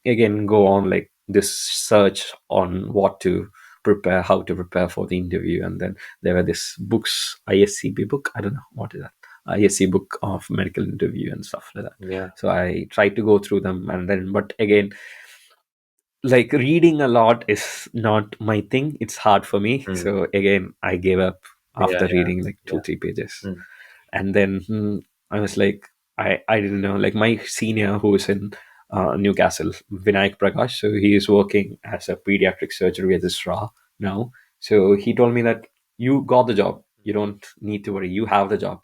again go on like this search on what to prepare, how to prepare for the interview. And then there were this books, ISCB book, I don't know what is that, ISC book of medical interview and stuff like that. Yeah. So I tried to go through them, and then but again, like reading a lot is not my thing, it's hard for me. So again, I gave up after reading like 2-3 pages. And then I was like, I didn't know, like my senior who is in Newcastle, Vinayak Prakash, so he is working as a pediatric surgery registrar now. So he told me that you got the job, you don't need to worry, you have the job,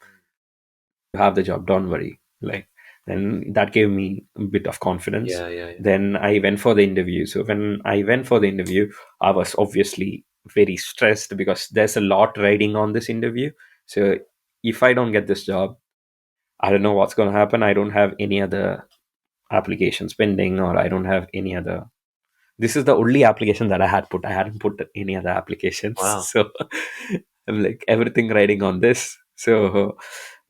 don't worry. Like, then that gave me a bit of confidence. Then I went for the interview. So when I went for the interview, I was obviously very stressed because there's a lot riding on this interview. So if I don't get this job, I don't know what's going to happen. I don't have any other applications pending, or I don't have any other. This is the only application that I had put. I hadn't put any other applications. Wow. So I'm like everything riding on this. So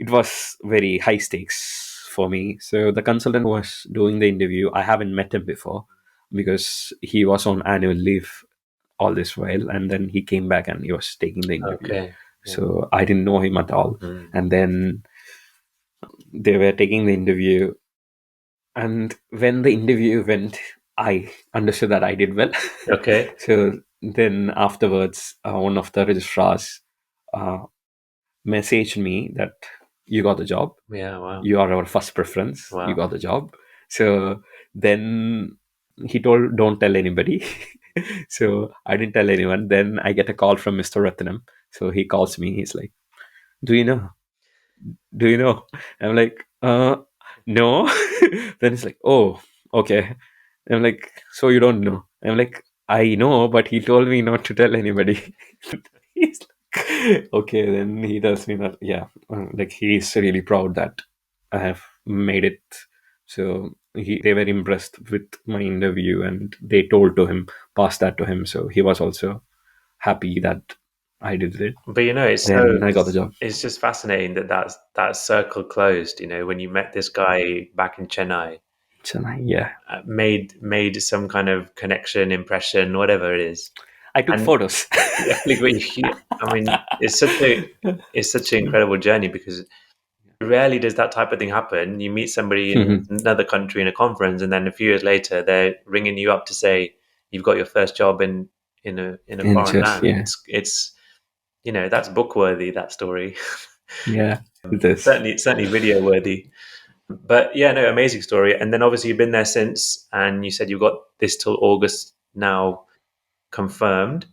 it was very high stakes for me. So the consultant who was doing the interview, I haven't met him before because he was on annual leave all this while, and then he came back and he was taking the interview. Okay. So I didn't know him at all. And then they were taking the interview, and when the interview went, I understood that I did well. Okay. So then afterwards, one of the registrars messaged me that you got the job. Yeah. Wow. You are our first preference. Wow. You got the job. So then he told, don't tell anybody. So I didn't tell anyone. Then I get a call from Mr. Ratnam. So he calls me. He's like, do you know? I'm like, no. Then it's like, oh, okay. I'm like, so you don't know? I'm like, I know, but he told me not to tell anybody. He's like, okay. Then he tells me that, yeah, like he's really proud that I have made it. So they were impressed with my interview, and they told to him, pass that to him. So he was also happy that I did it. But Then I got the job. it's just fascinating that circle closed. When you met this guy back in Chennai, Chennai, yeah. made some kind of connection, impression, whatever it is, I took and photos. yeah, I mean, it's such an incredible journey because rarely does that type of thing happen. You meet somebody in Mhm. another country in a conference, and then a few years later, they're ringing you up to say you've got your first job in a foreign NHS, land. yeah. It's that's book worthy. That story, Yeah, it is. certainly video worthy. But yeah, no, amazing story. And then obviously you've been there since, and you said you've got this till August now confirmed.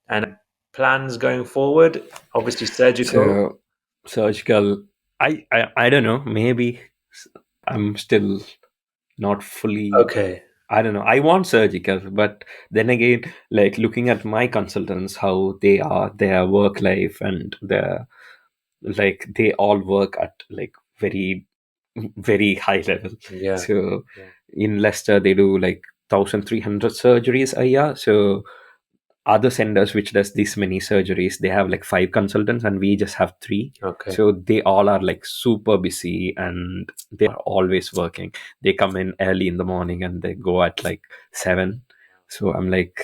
And plans going forward, obviously surgical. So surgical, I don't know. Maybe I'm still not fully. Okay. I don't know. I want surgical, but then again, like looking at my consultants, how they are, their work life and their like they all work at like very high level. Yeah. So in Leicester, they do like 1,300 surgeries a year. So other centers which does this many surgeries, they have like 5 consultants and we just have 3. Okay. So they all are like super busy and they are always working. They come in early in the morning and they go at like 7. So I'm like,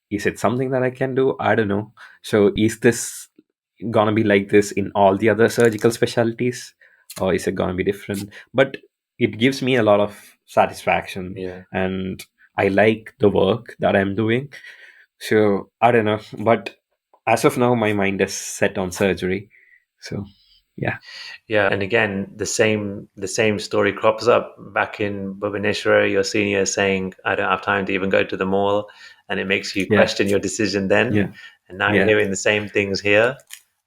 is it something that I can do? I don't know. So is this gonna be like this in all the other surgical specialties, or is it gonna be different? But it gives me a lot of satisfaction, Yeah. and I like the work that I'm doing. So I don't know, but as of now, my mind is set on surgery. So yeah, Yeah. And again, the same story crops up back in Bhubaneswar, your senior saying, I don't have time to even go to the mall. And it makes you yeah, question your decision then. yeah, And now you're yeah, hearing the same things here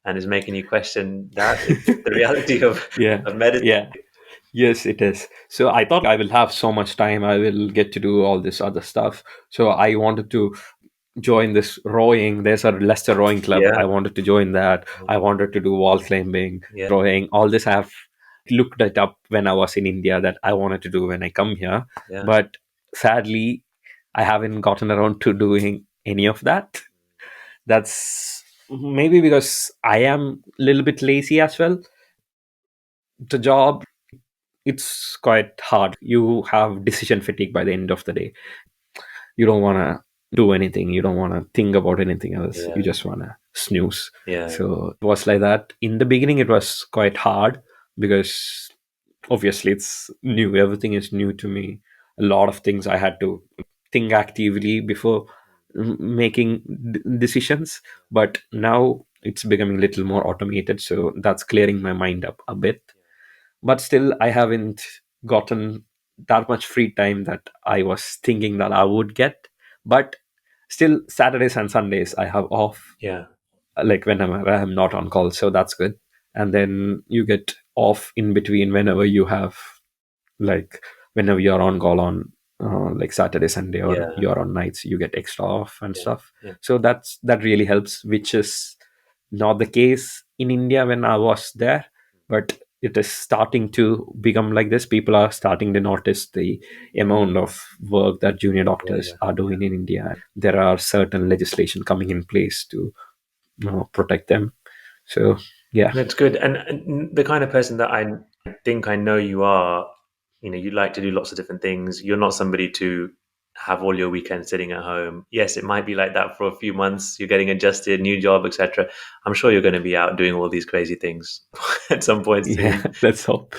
and it's making you question that. It's the reality yeah, of medicine. yeah. Yes, it is. So I thought I will have so much time. I will get to do all this other stuff. So I wanted to join this rowing. There's a Leicester rowing club. Yeah. I wanted to join that. I wanted to do wall climbing, Yeah. rowing. All this I have looked it up when I was in India that I wanted to do when I come here. Yeah. But sadly, I haven't gotten around to doing any of that. That's maybe because I am a little bit lazy as well. The job, it's quite hard. You have decision fatigue by the end of the day. You don't want to do anything. You don't want to think about anything else. You Yeah. just want to snooze. Yeah. So it was like that. In the beginning, it was quite hard because obviously it's new. Everything is new to me. A lot of things I had to think actively before making decisions. But now it's becoming a little more automated. So that's clearing my mind up a bit. But still, I haven't gotten that much free time that I was thinking that I would get. But still, Saturdays and Sundays I have off, Yeah. like when I'm not on call, so that's good. And then you get off in between whenever you have, like whenever you're on call on like Saturday, Sunday, or Yeah. you're on nights, you get extra off and Yeah. stuff. Yeah. So that really helps, which is not the case in India when I was there, but it is starting to become like this. People are starting to notice the amount of work that junior Yeah. doctors Yeah. are doing in India. There are certain legislation coming in place to protect them. So yeah, That's good. And the kind of person that I think I know you are, you like to do lots of different things. You're not somebody to have all your weekends sitting at home. Yes, it might be like that for a few months. You're getting adjusted, new job, etc. I'm sure you're going to be out doing all these crazy things at some point yeah, soon. let's hope.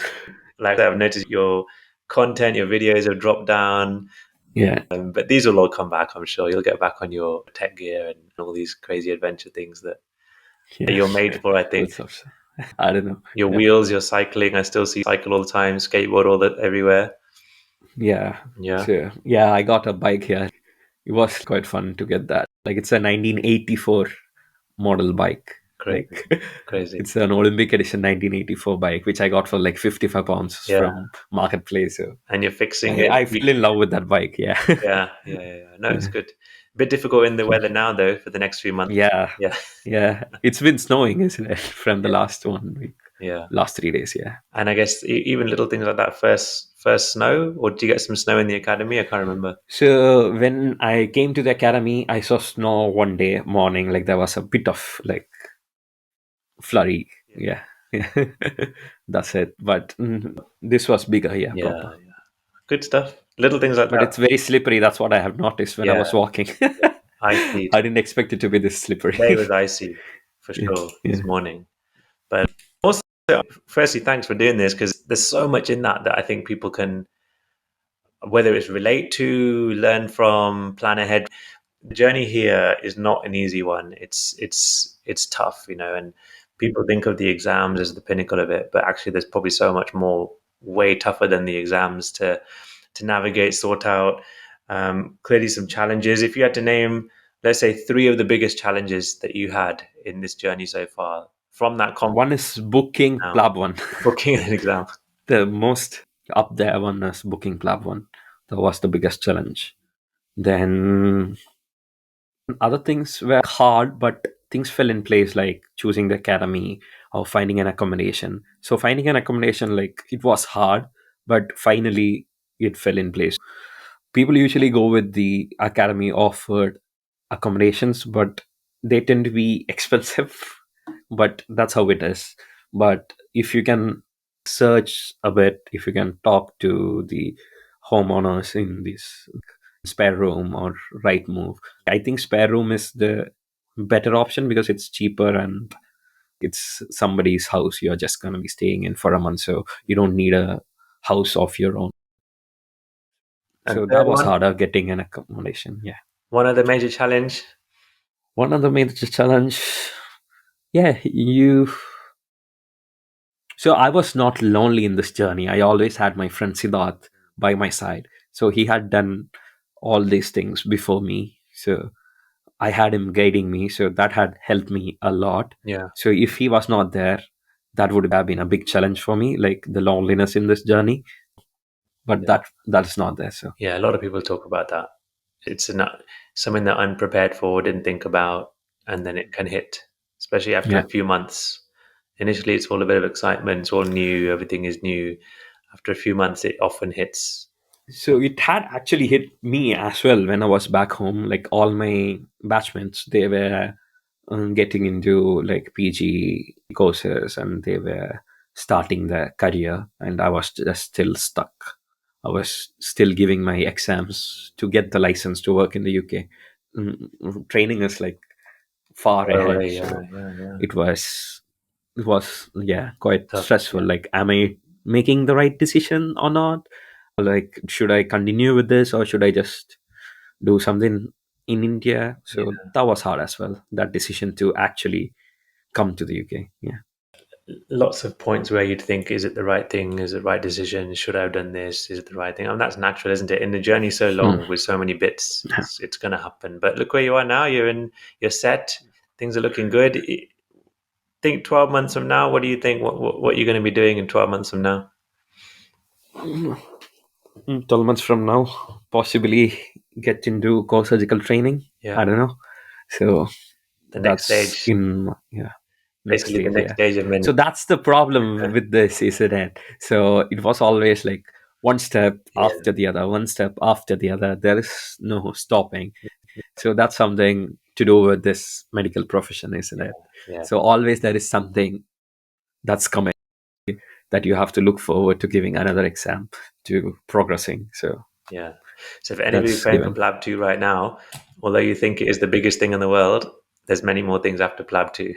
Like I've noticed your content, your videos have dropped down, Yeah, but these will all come back. I'm sure you'll get back on your tech gear and all these crazy adventure things that yeah, you're made for. I think. let's hope so. I don't know. Your Yeah, wheels, your cycling. I still see you cycle all the time, skateboard all that everywhere. yeah. Yeah, So yeah, I got a bike here. It was quite fun to get that. Like it's a 1984 model bike. crazy, Like crazy. it's an Olympic edition 1984 bike, which I got for like 55 pounds Yeah, from Marketplace. So and you're fixing I, it. I fell in love with that bike. Yeah. Yeah, yeah, yeah, yeah. No, it's Yeah. good. A bit difficult in the weather now, though, for the next few months. Yeah. Yeah, Yeah. It's been snowing, isn't it? From the yeah, last 1 week, yeah. last 3 days. Yeah. And I guess even little things like that. First snow, or did you get some snow in the academy? I can't remember. So when I came to the academy, I saw snow one day morning. Like there was a bit of like flurry. Yeah, yeah. That's it. But this was bigger, yeah, Yeah, proper. yeah. Good stuff. Little things like But that. it's very slippery. That's what I have noticed when I Yeah, was walking. yeah. Icy. I didn't expect it to be this Today was slippery. icy for Yeah, sure yeah. this morning. But also, firstly, thanks for doing this because there's so much in that I think people can, whether it's relate to, learn from, plan ahead. The journey here is not an easy one. It's tough, and people think of the exams as the pinnacle of it, but actually, there's probably so much more, way tougher than the exams to navigate, sort out. Clearly, some challenges. If you had to name, let's say, three of the biggest challenges that you had in this journey so far, from that One is booking now, PLAB one. booking an exam. The most up there one is booking PLAB one. That was the biggest challenge. Then other things were hard, but things fell in place, like choosing the academy or finding an accommodation. So finding an accommodation, like it was hard, but finally it fell in place. People usually go with the academy offered accommodations, but they tend to be expensive. But that's how it is. But if you can search a bit, if you can talk to the homeowners in this spare room or right move, I think spare room is the better option because it's cheaper and it's somebody's house you're just going to be staying in for a month, so you don't need a house of your own. And So that third was one, harder getting an accommodation. Yeah. one other major challenge. One of the major challenge, yeah, you. So I was not lonely in this journey. I always had my friend Siddharth by my side. So he had done all these things before me. So I had him guiding me. So that had helped me a lot. Yeah, So if he was not there, that would have been a big challenge for me, like the loneliness in this journey. But yeah, that's not there. So yeah. A lot of people talk about that. It's not something that I'm prepared for, didn't think about, and then it can hit, especially after yeah. a few months. Initially, it's all a bit of excitement. It's all new. Everything is new. After a few months, it often hits. So it had actually hit me as well when I was back home. Like all my batchmates, they were getting into like PG courses and they were starting their career, and I was just still stuck. I was still giving my exams to get the license to work in the UK. Training is like far Far ahead, away. Yeah, so yeah, yeah. it was yeah, quite Tough. stressful. Yeah, Like, am I making the right decision or not? Like, should I continue with this or should I just do something in India? So yeah. that was hard as well, that decision to actually come to the UK. Yeah. Lots of points where you'd think, is it the right thing? Is it the right decision? Should I have done this? Is it the right thing? And that's natural, isn't it? In the journey so Hmm. long with so many bits, it's going to happen. But look where you are now. You're set. Things are looking good. Think 12 months from now. What do you think? What you're going to be doing in 12 months from now? 12 months from now, possibly get into core surgical training. Yeah, I don't know. So the next that's stage, in, yeah, next basically the stage. next Yeah. stage of So many. that's the problem with this, isn't it? So it was always like one step Yeah, after the other, one step after the other. There is no stopping. So that's something to do with this medical profession, isn't yeah, it? yeah, So always there is something that's coming that you have to look forward to giving another exam to progressing. So yeah. So for anybody that's preparing for given. PLAB 2 right now, although you think it is the biggest thing in the world, there's many more things after PLAB 2.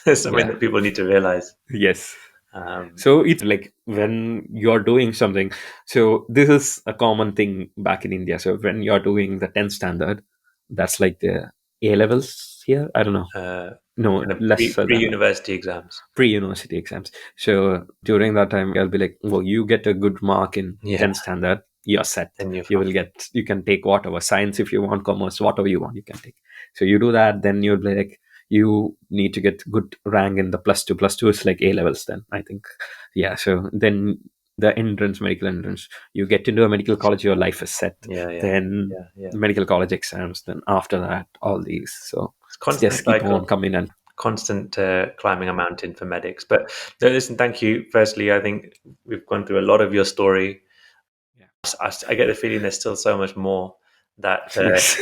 There's something Yeah. that people need to realize. Yes. Um, So it's like when you're doing something. So this is a common thing back in India. So when you're doing the 10th standard, that's like the A levels here. I don't know. uh, No, kind of lesser than that. pre-university exams. Pre-university exams. So during that time, I'll be like, well, you get a good mark in Yeah, 10th standard, you're set. then you're You fine. will get, you can take whatever science if you want, commerce, whatever you want, you can take. So you do that, then you'll be like, you need to get good rank in the plus two. Plus two is like A levels then, I think. Yeah. So then the entrance, medical entrance, you get into a medical college, your life is set. Yeah, yeah, Then yeah, yeah. medical college exams, then after that, all these. So It's a constant just keep on cycle, coming and constant climbing a mountain for medics. But no, listen, thank you. Firstly, I think we've gone through a lot of your story. yeah. I get the feeling there's still so much more that Yes.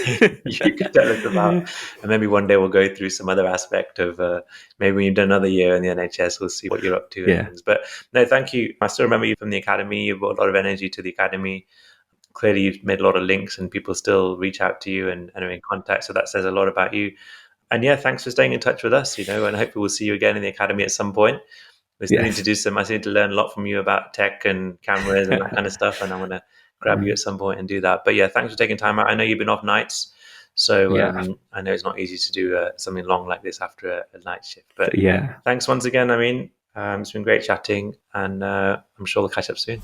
you could tell us about. And maybe one day we'll go through some other aspect of maybe when you've done another year in the NHS, we'll see what you're up to and Yeah. things. But no, thank you. I still remember you from the academy. You brought a lot of energy to the academy. Clearly, you've made a lot of links and people still reach out to you and are in contact. So that says a lot about you. And yeah, thanks for staying in touch with us, and hopefully we'll see you again in the academy at some point. We still need to Yes. do I still need to learn a lot from you about tech and cameras and that kind of stuff. And I'm going to grab you at some point and do that. But yeah, thanks for taking time out. I know you've been off nights. So Yeah. I know it's not easy to do something long like this after a night shift. But Yeah. thanks once again. It's been great chatting, and I'm sure we'll catch up soon.